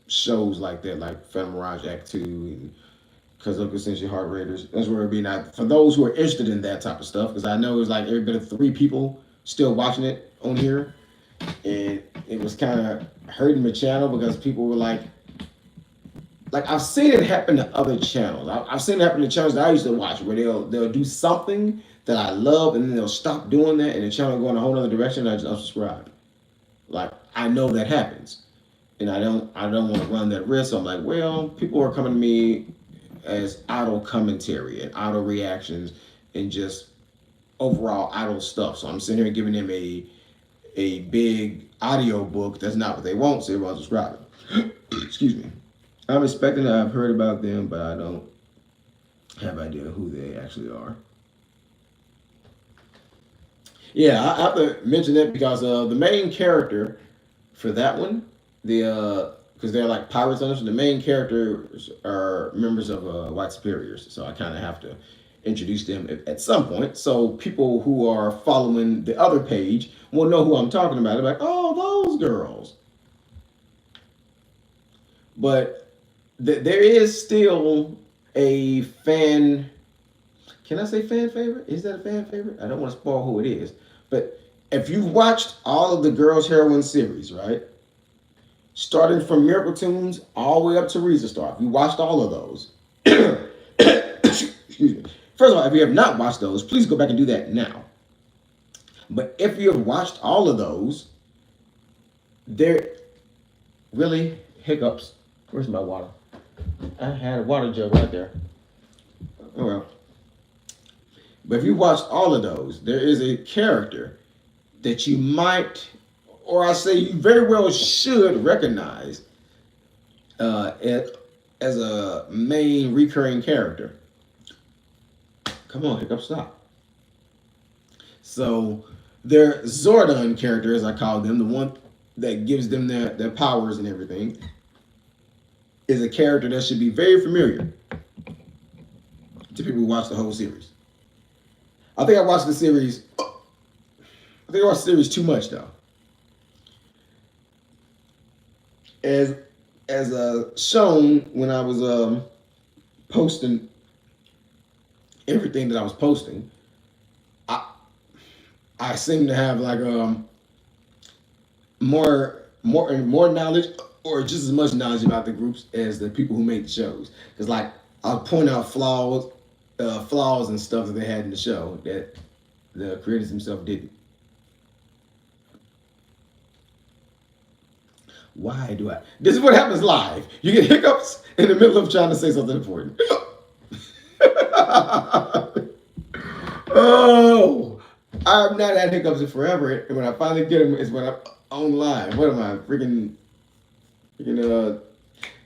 shows like that, like Phantom Mirage Act 2 and Kazoku Senshi Heart Raiders. That's where it'll be. Now, for those who are interested in that type of stuff, because I know it's like every bit of three people still watching it on here, and it was kind of hurting the channel because people were like I've seen it happen to other channels. I've seen it happen to channels that I used to watch where they'll do something that I love and then they'll stop doing that and the channel will go in a whole other direction and I just unsubscribe. Like I know that happens, and I don't want to run that risk. So I'm like, well, people are coming to me as idle commentary and idle reactions and just overall idle stuff. So I'm sitting here giving them a big audio book that's not what they want, so everyone's subscribing. Excuse me. I'm expecting that I've heard about them, but I don't have idea who they actually are. Yeah, I have to mention that because the main character for that one, because they're like pirates on this, the main characters are members of white superiors, so I kind of have to introduce them at some point, so people who are following the other page will know who I'm talking about. They're like, oh, those girls. But there is still a fan. Can I say fan favorite? Is that a fan favorite? I don't want to spoil who it is. But if you've watched all of the Girls Heroine series, right? Starting from Miracle Tunes all the way up to Reza Star. If you watched all of those. Excuse me. First of all, if you have not watched those, please go back and do that now. But if you have watched all of those, they're really hiccups. Where's my water? I had a water jug right there. Oh well. But if you watched all of those, there is a character that you might, or I say you very well should recognize as a main recurring character. Come on, Hiccup, stop. So their Zordon character, as I call them, the one that gives them their powers and everything, is a character that should be very familiar to people who watch the whole series. I think I watched the series. I think I watched the series too much though. As shown when I was posting everything that I was posting, I seem to have like more knowledge or just as much knowledge about the groups as the people who make the shows. Because like I'll point out flaws and stuff that they had in the show that the creators themselves didn't. Why do I? This is what happens live. You get hiccups in the middle of trying to say something important. Oh, I've not had hiccups in forever, and when I finally get them, is when I'm online. What am I freaking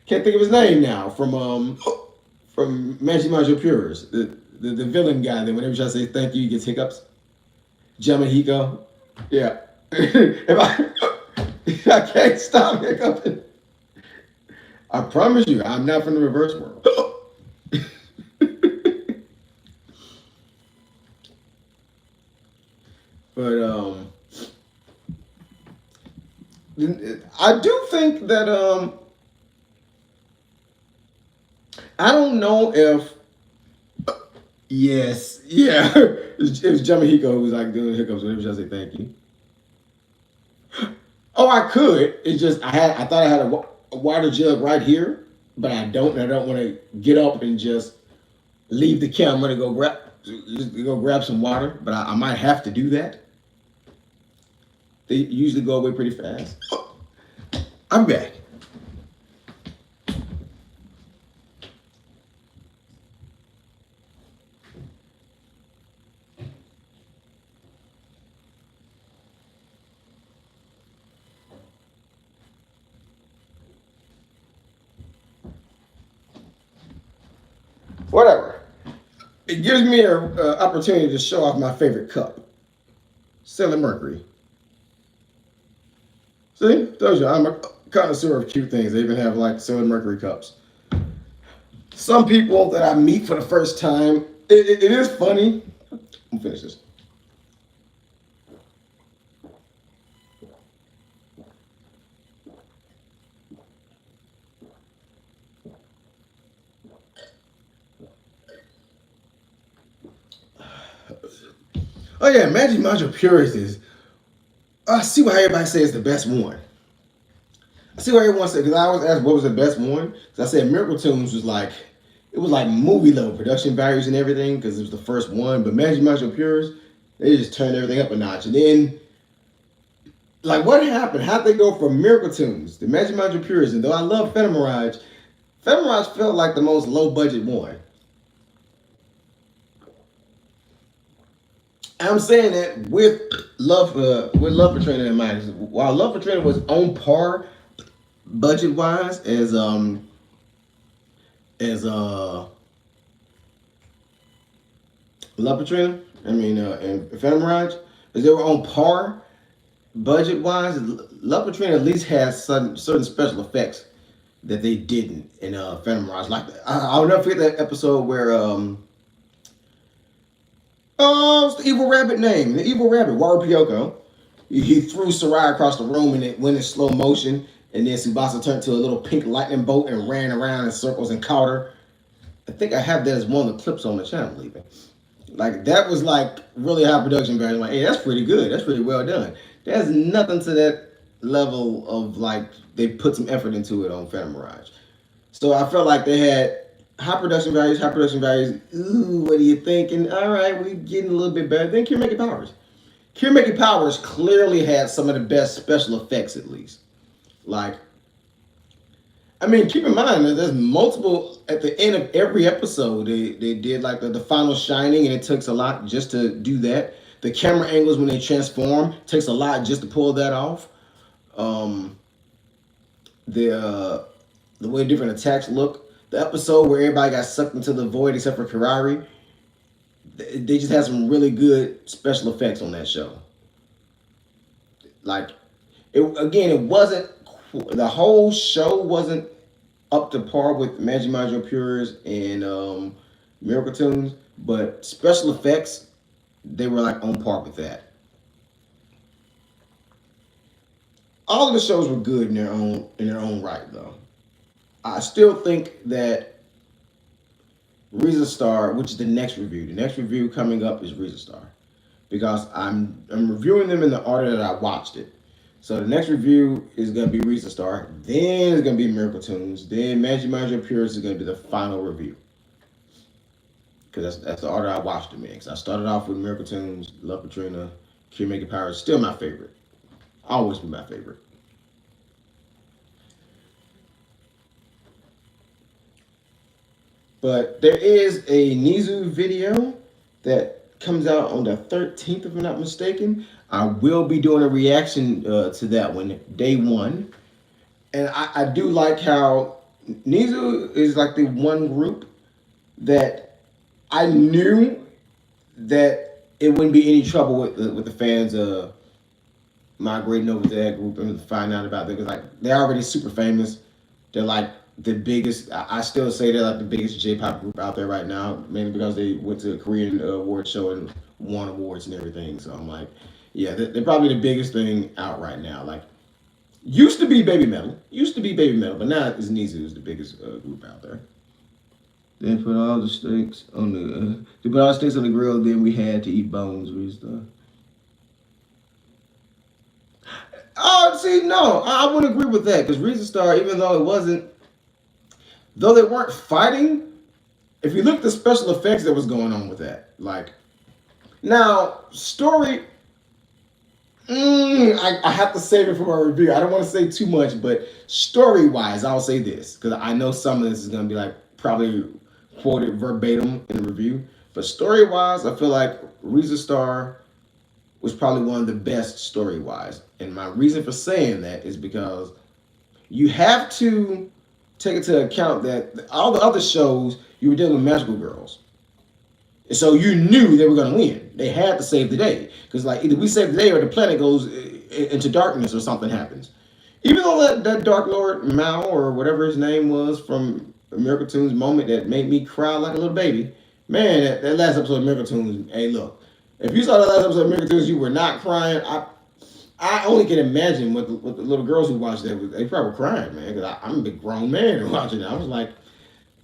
Can't think of his name now. From Magic Majo Pures, the villain guy that whenever you try to say thank you, he gets hiccups. Jamahiko. Yeah. if I can't stop hiccuping. I promise you, I'm not from the reverse world. But I do think that I don't know if yes, yeah, it was Jamahiko who was like doing hiccups whenever I say thank you. Oh, I could. It's just I thought I had a water jug right here, but I don't. And I don't want to get up and just leave the camera to go grab some water. But I might have to do that. They usually go away pretty fast. I'm back. Whatever. It gives me an opportunity to show off my favorite cup, Sailor Mercury. See, told you I'm a connoisseur of cute things. They even have like Sailor Mercury cups. Some people that I meet for the first time, it is funny. I'm finish this. Oh yeah, Magic Mantra Purist is. I see why everybody says the best one. I see why everyone said because I always ask what was the best one. Because I said Miracle Tunes was like it was like movie level production values and everything because it was the first one. But Magic Mantra Purist, they just turned everything up a notch. And then like what happened? How'd they go from Miracle Tunes to Magic Mantra Purist? And though I love Phantom Mirage, Phantom Mirage felt like the most low budget one. I'm saying that with Love Katrina in mind. While Love Katrina was on par budget wise as Love Katrina, and Phantom Mirage, because they were on par budget wise. Love Katrina at least has certain special effects that they didn't in Phantom Mirage. Like I'll never forget that episode where what's the evil rabbit name? The evil rabbit, Waru Pyoko. He threw Sarai across the room and it went in slow motion. And then Subasa turned to a little pink lightning bolt and ran around in circles and caught her. I think I have that as one of the clips on the channel, even. Like, that was like really high production value. Like, hey, that's pretty good. That's pretty well done. There's nothing to that level of like, they put some effort into it on Phantom Mirage. So I felt like they had high production values. Ooh, what are you thinking? All right, we're getting a little bit better. Then Cure Making Powers. Cure Making Powers clearly had some of the best special effects, at least. Like, keep in mind that there's multiple at the end of every episode. They did like the final shining, and it takes a lot just to do that. The camera angles when they transform takes a lot just to pull that off. Um, the way different attacks look. The episode where everybody got sucked into the void except for Kirari, they just had some really good special effects on that show. Like, it wasn't the whole show wasn't up to par with Magic Majo Pures and Miracle Tunes, but special effects they were like on par with that. All of the shows were good in their own right, though. I still think that Riza Star, which is the next review coming up is Riza Star, because I'm reviewing them in the order that I watched it. So the next review is gonna be Riza Star, then it's gonna be Miracle Tunes, then Magic Majo Purist is gonna be the final review. Because that's the order I watched them in. Because I started off with Miracle Tunes, Love Katrina, Cure Making Power is still my favorite. Always be my favorite. But there is a Nizu video that comes out on the 13th, if I'm not mistaken. I will be doing a reaction to that one, day one. And I do like how Nizu is like the one group that I knew that it wouldn't be any trouble with the fans migrating over to that group and find out about it because like they're already super famous. They're like the biggest. I still say they're like the biggest J-pop group out there right now, mainly because they went to a Korean award show and won awards and everything. So I'm like, yeah, they're probably the biggest thing out right now. Like used to be Baby Metal, but now it's Nizu is the biggest group out there. Then put all the steaks on to put all the steaks on the grill. Then we had to eat bones. We stuff. Oh, see, no, I wouldn't agree with that because Risa Star, even though it wasn't, though they weren't fighting, if you look at the special effects that was going on with that, like now story, I have to save it for my review. I don't want to say too much, but story wise, I'll say this because I know some of this is going to be like probably quoted verbatim in the review. But story wise, I feel like Risa Star was probably one of the best story wise. And my reason for saying that is because you have to take into account that all the other shows you were dealing with magical girls. And so you knew they were going to win. They had to save the day. Because like either we save the day or the planet goes into darkness or something happens. Even though that Dark Lord Mao or whatever his name was from Miracle Tunes moment that made me cry like a little baby. Man, that last episode of Miracle Tunes, hey look, if you saw the last episode of Miracle Tunes, you were not crying. I only can imagine what the little girls who watched that, they probably were crying, man, because I'm a big grown man and watching it. I was like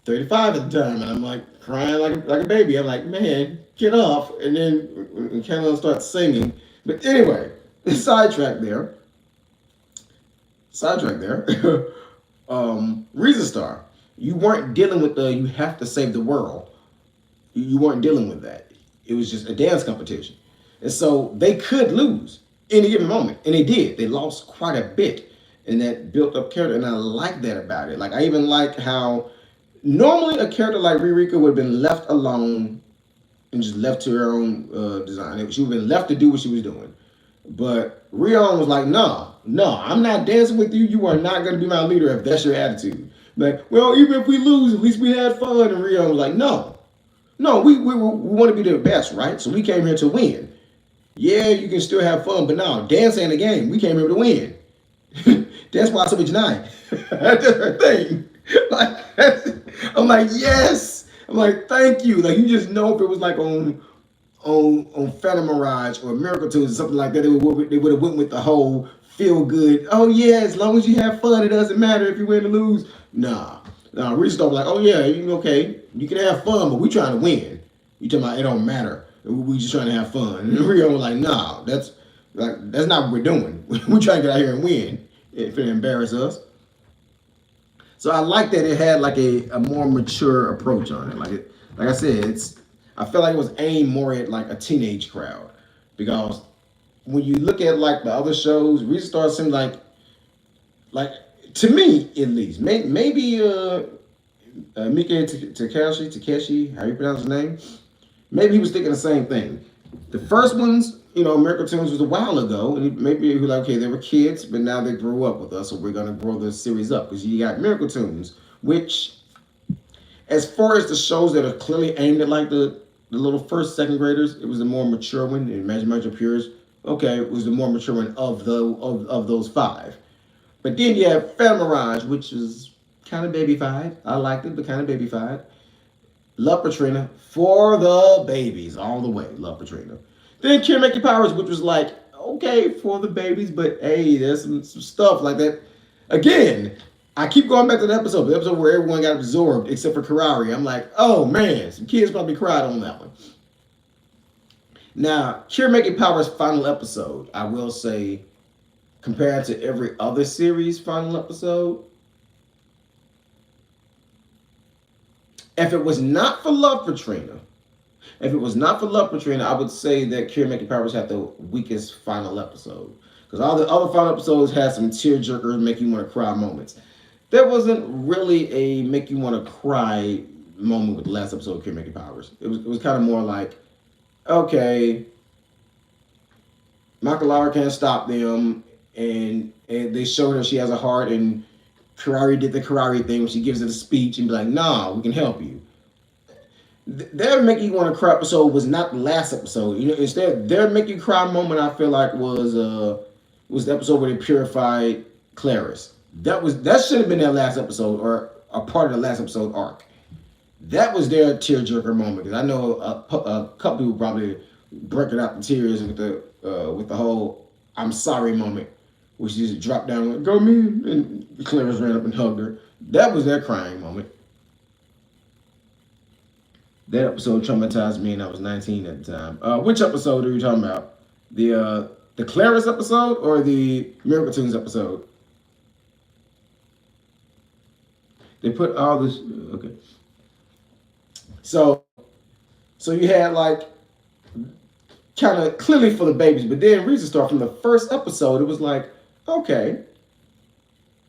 35 at the time, and I'm like crying like a baby. I'm like, man, get off. And then when Kendall starts singing. But anyway, sidetrack there. Sidetrack there. Risa Star. You weren't dealing with the you have to save the world. You weren't dealing with that. It was just a dance competition. And so they could lose any given moment. And they did. They lost quite a bit in that built up character. And I like that about it. Like I even like how normally a character like Ririka would have been left alone and just left to her own design. She would have been left to do what she was doing. But Rion was like, no, I'm not dancing with you. You are not going to be my leader if that's your attitude. Like, well, even if we lose, at least we had fun. And Rion was like, no, we want to be the best, right? So we came here to win. Yeah, you can still have fun, but no, dance ain't a game. We came here to win. That's why I said nine. That's her thing. Like, I'm like, yes. I'm like, thank you. Like, you just know if it was like on Phantom Mirage or Miracle Tunes or something like that, they would have went with the whole feel good. Oh yeah, as long as you have fun, it doesn't matter if you win or lose. Nah, Reese was like, oh yeah, okay, you can have fun, but we trying to win. You talking about it don't matter. We just trying to have fun. And Rio was like, nah, that's not what we're doing. We're trying to get out here and win. If it embarrass us. So I like that it had like a more mature approach on it. Like I said, I feel like it was aimed more at like a teenage crowd because when you look at like the other shows, Restart seemed like to me at least, maybe Mika Takeshi, how you pronounce his name? Maybe he was thinking the same thing. The first ones, Miracle Tunes was a while ago, and maybe he was like, okay, they were kids, but now they grew up with us, so we're gonna grow the series up because you got Miracle Tunes, which, as far as the shows that are clearly aimed at like the little first, second graders, it was the more mature one. And Imagine Magic Pures, okay, it was the more mature one of those five. But then you have Phantom Mirage, which is kind of babyfied. I liked it, but kind of babyfied. Love Katrina for the babies all the way. Love Katrina. Then Cure Make Your Powers, which was like, okay, for the babies, but hey, there's some stuff like that. Again, I keep going back to the episode where everyone got absorbed except for Karari. I'm like, oh man, some kids probably cried on that one. Now, Cure Making Powers final episode, I will say, compared to every other series final episode, if it was not for Love Katrina, I would say that Cure Making Powers had the weakest final episode. Because all the other final episodes had some tearjerkers, make you want to cry moments. There wasn't really a make you want to cry moment with the last episode of Cure Making Powers. It was kind of more like, okay, Michael Lauer can't stop them, and they showed her she has a heart, and Karari did the Karari thing when she gives it a speech and be like, "Nah, we can help you." Their make you want to cry episode was not the last episode. Instead their make you cry moment I feel like was the episode where they purified Clarice. That should have been their last episode or a part of the last episode arc. That was their tearjerker moment because I know a couple people probably breaking out the tears with the whole "I'm sorry" moment, where she just dropped down and went, "Go me," and Clarice ran up and hugged her. That was their crying moment. That episode traumatized me, and I was 19 at the time. Which episode are you talking about? The Clarice episode or the Miracle Tunes episode? They put all this. Okay. So you had like kind of clearly for the babies, but then Reason Star from the first episode, it was like, okay,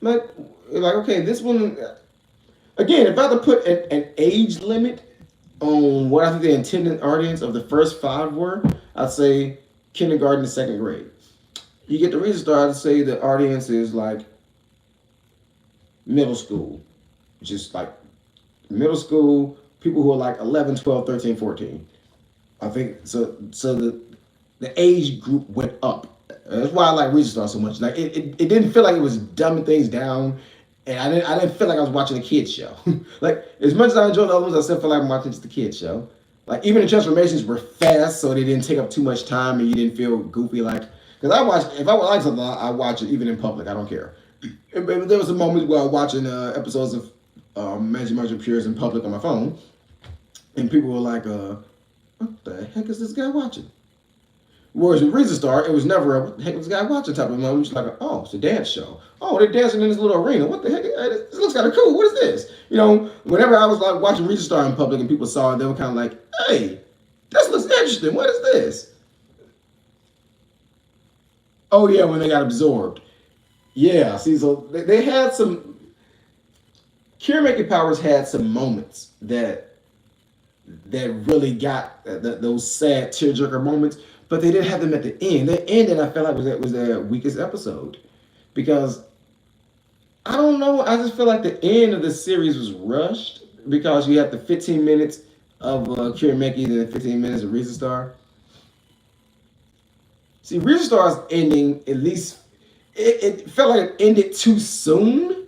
like okay, this one again. If I had to put an age limit on what I think the intended audience of the first five were, I'd say kindergarten to second grade. You get the Reason Star, I'd say the audience is like middle school, which is like middle school, people who are like 11, 12, 13, 14. I think so. So the age group went up. That's why I like Reason Star so much. Like it didn't feel like it was dumbing things down, and I didn't feel like I was watching a kids show. Like as much as I enjoyed the other ones, I still feel like I'm watching just a kids show. Like even the transformations were fast, so they didn't take up too much time, and you didn't feel goofy. Like because if I like something, I watch it even in public. I don't care. There was a moment where I was watching episodes of Magic Margin Pures in public on my phone, and people were like, "What the heck is this guy watching?" Whereas with Reason Star, it was never a "what the heck is this guy watching" type of moment. It's like, "Oh, it's a dance show. Oh, they're dancing in this little arena. What the heck? This looks kind of cool. What is this?" Whenever I was like watching Reason Star in public and people saw it, they were kind of like, "Hey, this looks interesting. What is this?" Oh yeah, when they got absorbed. Yeah, see, so they had some. Cure Making Powers had some moments that really got those sad tearjerker moments, but they didn't have them at the end. The ending I felt like was their weakest episode because I don't know. I just feel like the end of the series was rushed because you had the 15 minutes of Cure Making and the 15 minutes of Reason Star. See, Reason Star's ending at least it felt like it ended too soon,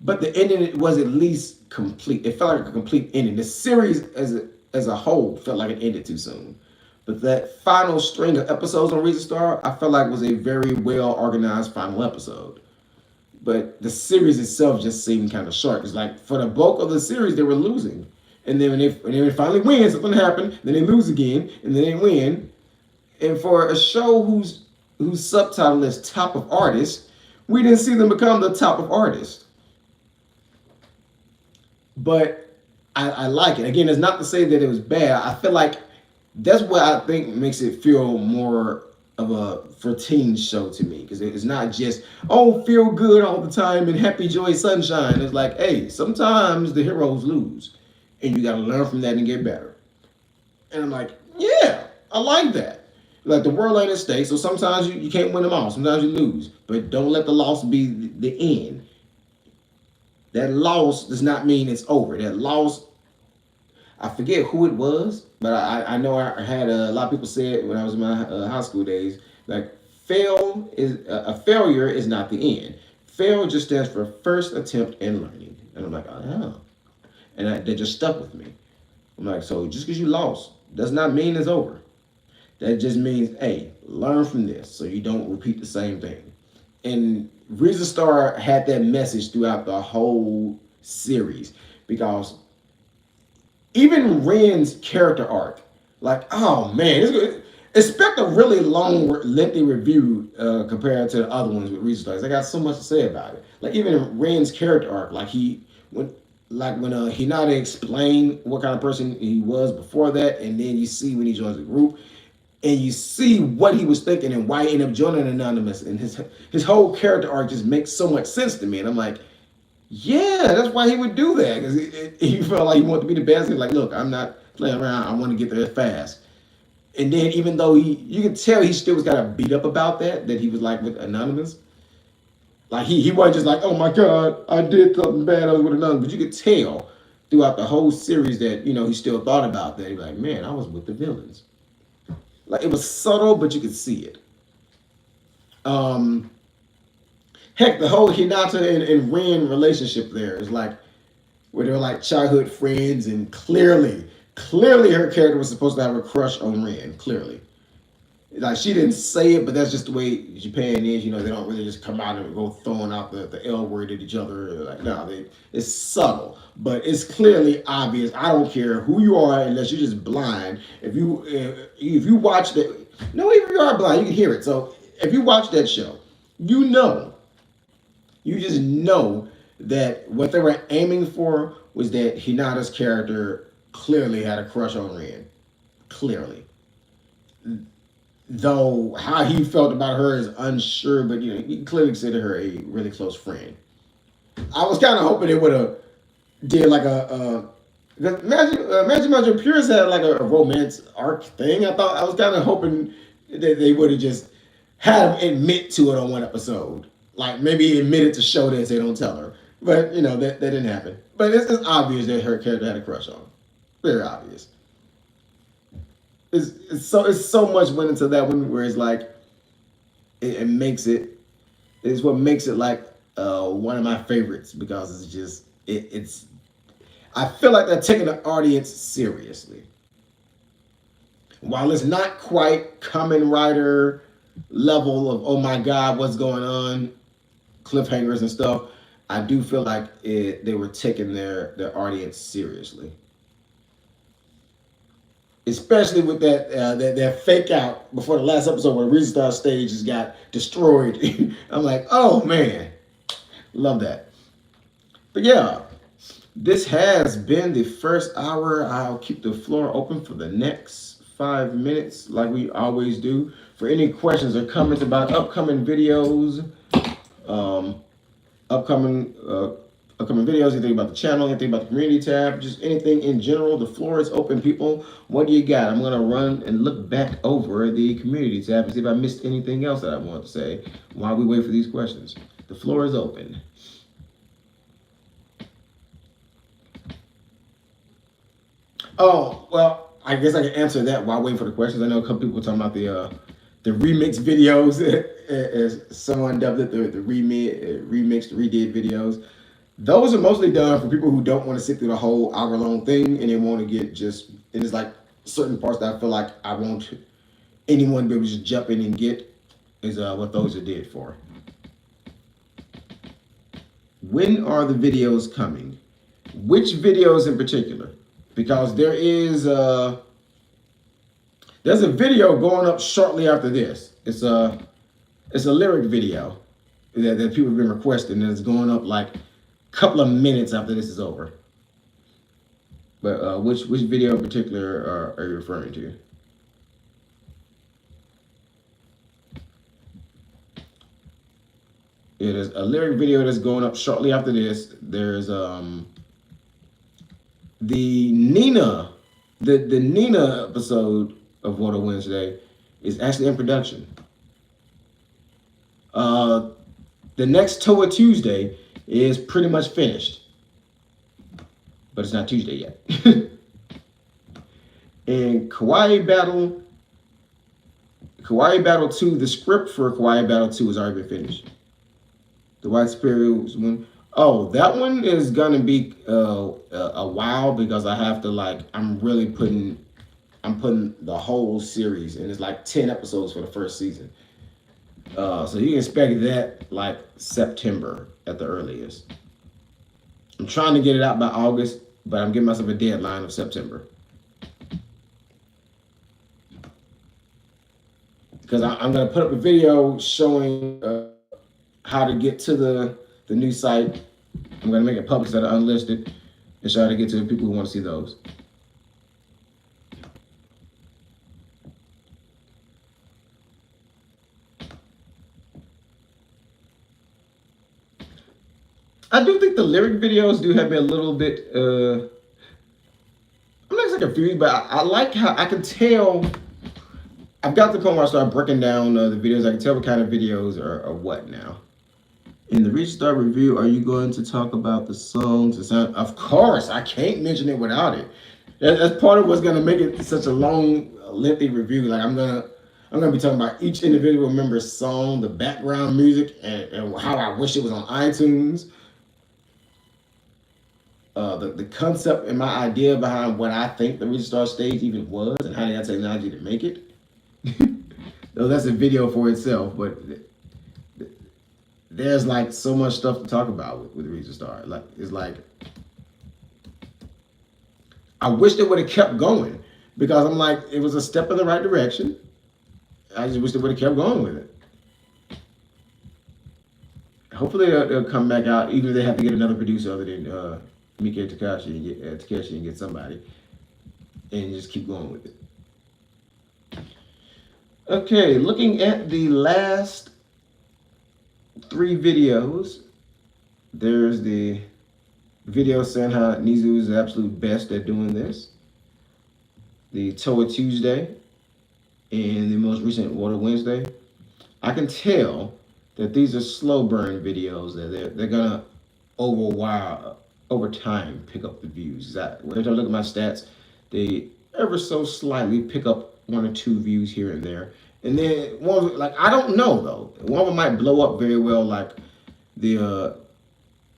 but the ending was at least complete. It felt like a complete ending. The series as a whole felt like it ended too soon. But that final string of episodes on Reason Star, I felt like was a very well organized final episode. But the series itself just seemed kind of short. It's like for the bulk of the series, they were losing. And then when they finally win, something happened. Then they lose again, and then they win. And for a show whose subtitle is Top of Artists, we didn't see them become the top of artists. But I like it. Again, it's not to say that it was bad. I feel like that's what I think makes it feel more of a for teens show to me. Because it's not just, oh, feel good all the time and happy, joy, sunshine. It's like, hey, sometimes the heroes lose. And you got to learn from that and get better. And I'm like, yeah, I like that. Like the world ain't at stake, so sometimes you can't win them all. Sometimes you lose. But don't let the loss be the end. That loss does not mean it's over. That loss, I forget who it was, but I know I had a lot of people say it when I was in my high school days. Like, a failure is not the end. Fail just stands for first attempt in learning. And I'm like, oh. And that just stuck with me. I'm like, so just because you lost does not mean it's over. That just means, hey, learn from this so you don't repeat the same thing. And Reason Star had that message throughout the whole series because even Ren's character arc, like, oh man, expect a really long, lengthy review compared to the other ones with Reason Stars. I got so much to say about it. Like even Ren's character arc, when Hinata explained what kind of person he was before that, and then you see when he joins the group, and you see what he was thinking and why he ended up joining Anonymous, and his whole character arc just makes so much sense to me. And I'm like, yeah, that's why he would do that, because he felt like he wanted to be the best. He's like, look, I'm not playing around. I want to get there fast. And then even though you could tell he still was kind of beat up about that he was like with Anonymous. Like he wasn't just like, oh my god, I did something bad, I would have done. But you could tell throughout the whole series that he still thought about that. He's like, man, I was with the villains. Like it was subtle, but you could see it. Um, Heck, the whole Hinata and Rin relationship there is like where they're like childhood friends, and clearly her character was supposed to have a crush on Rin. Clearly, like she didn't say it, but that's just the way Japan is. They don't really just come out and go throwing out the L word at each other. Like no, it's subtle, but it's clearly obvious. I don't care who you are, unless you're just blind. If you watch the no, even if you are blind, you can hear it. So if you watch that show, you know, you just know that what they were aiming for was that Hinata's character clearly had a crush on Rin. Clearly. Though how he felt about her is unsure, but he clearly considered her a really close friend. I was kind of hoping they would have did like imagine Purist had like a romance arc thing. I was kind of hoping that they would have just had him admit to it on one episode, like maybe admitted to show that they don't tell her. But that didn't happen. But it's obvious that her character had a crush on him. Very obvious. It's so much went into that one where it's like it makes it's what makes it like one of my favorites, because it's just it's I feel like they're taking the audience seriously. While it's not quite Kamen Rider level of oh my god what's going on, cliffhangers and stuff, I do feel like they were taking their audience seriously. Especially with that fake out before the last episode where Restart stage just got destroyed. I'm like, oh man, love that. But yeah, this has been the first hour. I'll keep the floor open for the next 5 minutes, like we always do, for any questions or comments about upcoming videos, upcoming videos, anything about the channel, anything about the community tab, just anything in general. The floor is open, people. What do you got? I'm going to run and look back over the community tab and see if I missed anything else that I want to say while we wait for these questions. The floor is open. Oh, well, I guess I can answer that while waiting for the questions. I know a couple people were talking about the remix videos, as someone dubbed it, the remixed, redid videos. Those are mostly done for people who don't want to sit through the whole hour-long thing, and they want to get and it's like certain parts that I feel like I want anyone to be able to just jump in and get, is what those are did for. When are the videos coming? Which videos in particular? Because there's a video going up shortly after this. It's a lyric video that people have been requesting, and it's going up like couple of minutes after this is over. But which video in particular are you referring to? It is a lyric video that's going up shortly after this. There's the Nina, the Nina episode of Water Wednesday is actually in production. The next Toa Tuesday is pretty much finished, but it's not Tuesday yet. And Kawaii Battle 2, the script for Kawaii Battle 2 has already been finished. The White Superiors one, oh, that one is gonna be a while, because I have to I'm putting the whole series, and it's like 10 episodes for the first season. So you can expect that like September at the earliest. I'm trying to get it out by August, but I'm giving myself a deadline of September. Because I'm going to put up a video showing how to get to the new site. I'm going to make it public so that are unlisted, and try to get to the people who want to see those. I do think the lyric videos do have me a little bit, I'm not saying confused, but I like how I can tell. I've got to the point where I start breaking down the videos. I can tell what kind of videos are what now. In the Restart review, are you going to talk about the songs? The sound? Of course, I can't mention it without it. That's part of what's gonna make it such a long, lengthy review. Like I'm gonna be talking about each individual member's song, the background music, and how I wish it was on iTunes. The concept and my idea behind what I think the Restart stage even was, and how they got technology to make it. So that's a video for itself, but there's like so much stuff to talk about with Restart. Like it's like I wish they would have kept going because I'm like it was a step in the right direction. I just wish they would have kept going with it. Hopefully they'll come back out, even if they have to get another producer other than Mika and Takashi and get Takeshi and get somebody, and just keep going with it. Okay, looking at the last three videos, there's the video saying how Nizu is the absolute best at doing this. The Toa Tuesday and the most recent Water Wednesday. I can tell that these are slow burn videos that they're gonna over time pick up the views. When I look at my stats, they ever so slightly pick up one or two views here and there. And then one like I don't know though. One of them might blow up very well, like the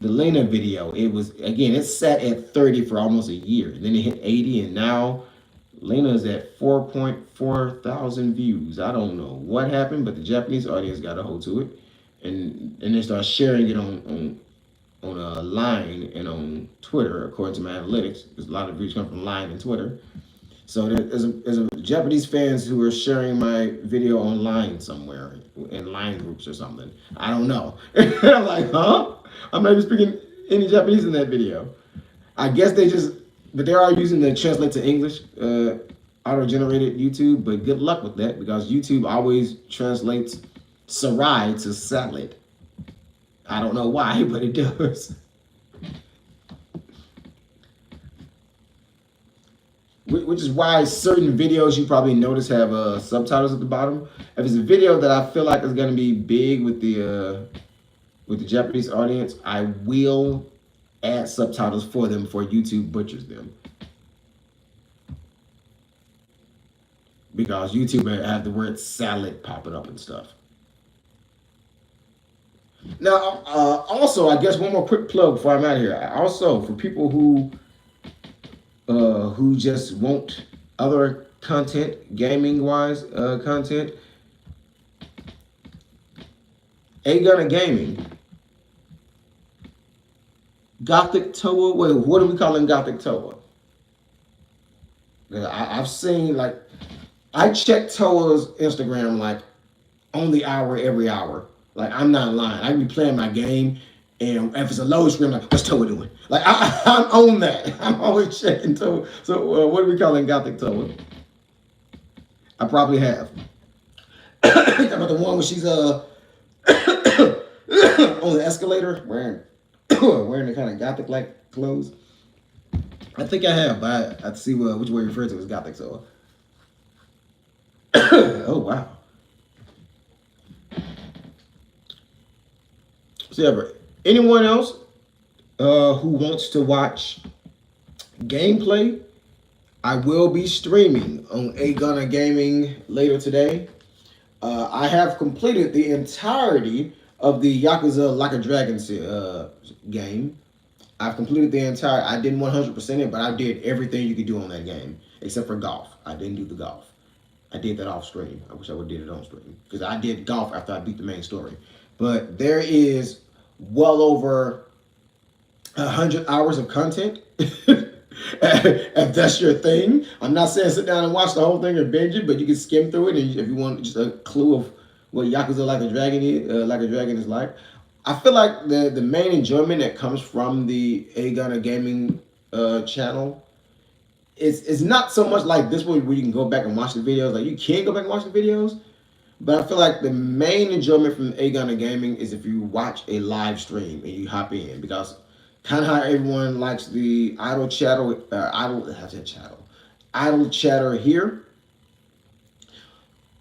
Lena video. It was again it sat at 30 for almost a year. Then it hit 80, and now Lena's at 4.4 thousand views. I don't know what happened, but the Japanese audience got a hold to it, and they started sharing it on a Line and on Twitter, according to my analytics. Because a lot of views come from Line and Twitter. So there's a Japanese fans who are sharing my video online somewhere in Line groups or something. I don't know. I'm like, huh? I'm not even speaking any Japanese in that video. I guess but they are using the translate to English auto-generated YouTube. But good luck with that because YouTube always translates Sarai to salad. I don't know why, but it does. Which is why certain videos you probably notice have subtitles at the bottom. If it's a video that I feel like is going to be big with the Japanese audience, I will add subtitles for them before YouTube butchers them. Because YouTube have the word salad popping up and stuff. Now, also, I guess one more quick plug before I'm out of here. Also, for people who just want other content, gaming-wise content, A-Gunna Gaming, Gothic Toa. Wait, what are we calling Gothic Toa? I've seen like I check Toa's Instagram like on the hour every hour. Like I'm not lying. I be playing my game, and if it's a low screen, I'm like, what's Toa doing? Like I'm on that. I'm always checking Toa. So what are we calling Gothic Toa? I probably have. About the one where she's on the escalator wearing the kind of Gothic like clothes. I think I have, but I'd see which way you refer to as Gothic Toa. Oh wow. So anyone else who wants to watch gameplay, I will be streaming on A-Gunna Gaming later today. I have completed the entirety of the Yakuza Like a Dragon game. I've completed the entire. I didn't 100% it, but I did everything you could do on that game except for golf. I didn't do the golf. I did that off stream. I wish I would have did it on stream because I did golf after I beat the main story. But there is well over 100 hours of content. If that's your thing, I'm not saying sit down and watch the whole thing or binge it, but you can skim through it, and if you want just a clue of what Yakuza Like a Dragon is like. I feel like the main enjoyment that comes from the A-Gunna Gaming channel is not so much like this one where you can go back and watch the videos. Like you can go back and watch the videos, but I feel like the main enjoyment from A-Gunna Gaming is if you watch a live stream and you hop in, because kind of how everyone likes the idle chatter here.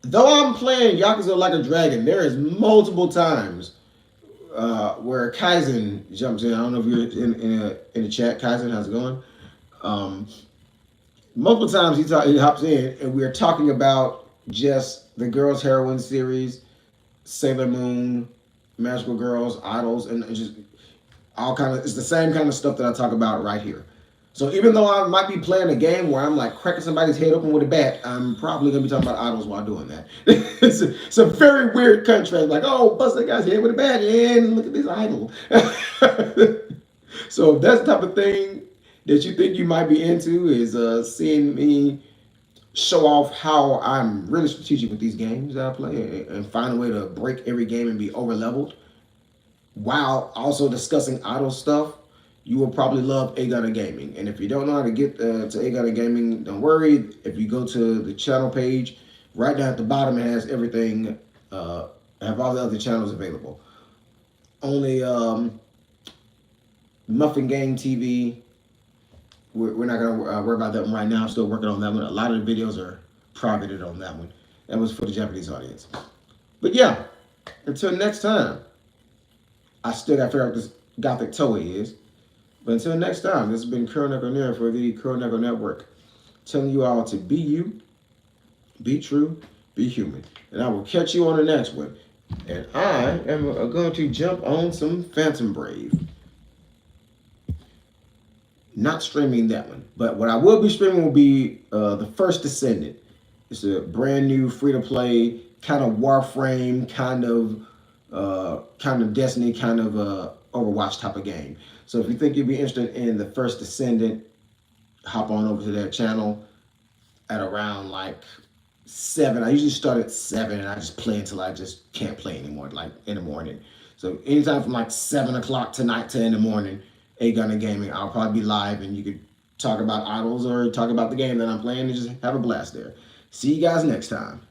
Though I'm playing Yakuza Like a Dragon, there is multiple times where Kaizen jumps in. I don't know if you're in the chat. Kaizen, how's it going? Um, Multiple times he hops in, and we're talking about just the Girls Heroine series, Sailor Moon, Magical Girls, Idols, and just all kind of. It's the same kind of stuff that I talk about right here. So even though I might be playing a game where I'm like cracking somebody's head open with a bat, I'm probably gonna be talking about idols while doing that. It's a very weird contrast. Like, oh, bust that guy's head with a bat, and look at this idol. So if that's the type of thing that you think you might be into, is seeing me show off how I'm really strategic with these games that I play, and find a way to break every game and be over leveled while also discussing idle stuff, you will probably love A Gunner Gaming. And if you don't know how to get to A Gunner Gaming, don't worry. If you go to the channel page, right down at the bottom, it has everything, have all the other channels available. Only Muffin Game TV, we're not going to worry about that one right now. I'm still working on that one. A lot of the videos are privated on that one. That was for the Japanese audience. But yeah, until next time. I still got to figure out what this Gothic Toei is. But until next time, this has been Curl Knuckle Nerd for the Curl Knuckle Network, telling you all to be you, be true, be human. And I will catch you on the next one. And I am going to jump on some Phantom Brave. Not streaming that one. But what I will be streaming will be The First Descendant. It's a brand new free-to-play, kind of Warframe, kind of Destiny, kind of Overwatch type of game. So if you think you'd be interested in The First Descendant, hop on over to that channel at around like 7. I usually start at 7 and I just play until I just can't play anymore, like in the morning. So anytime from like 7 o'clock tonight to in the morning, A Gunner Gaming, I'll probably be live and you could talk about idols or talk about the game that I'm playing and just have a blast there. See you guys next time.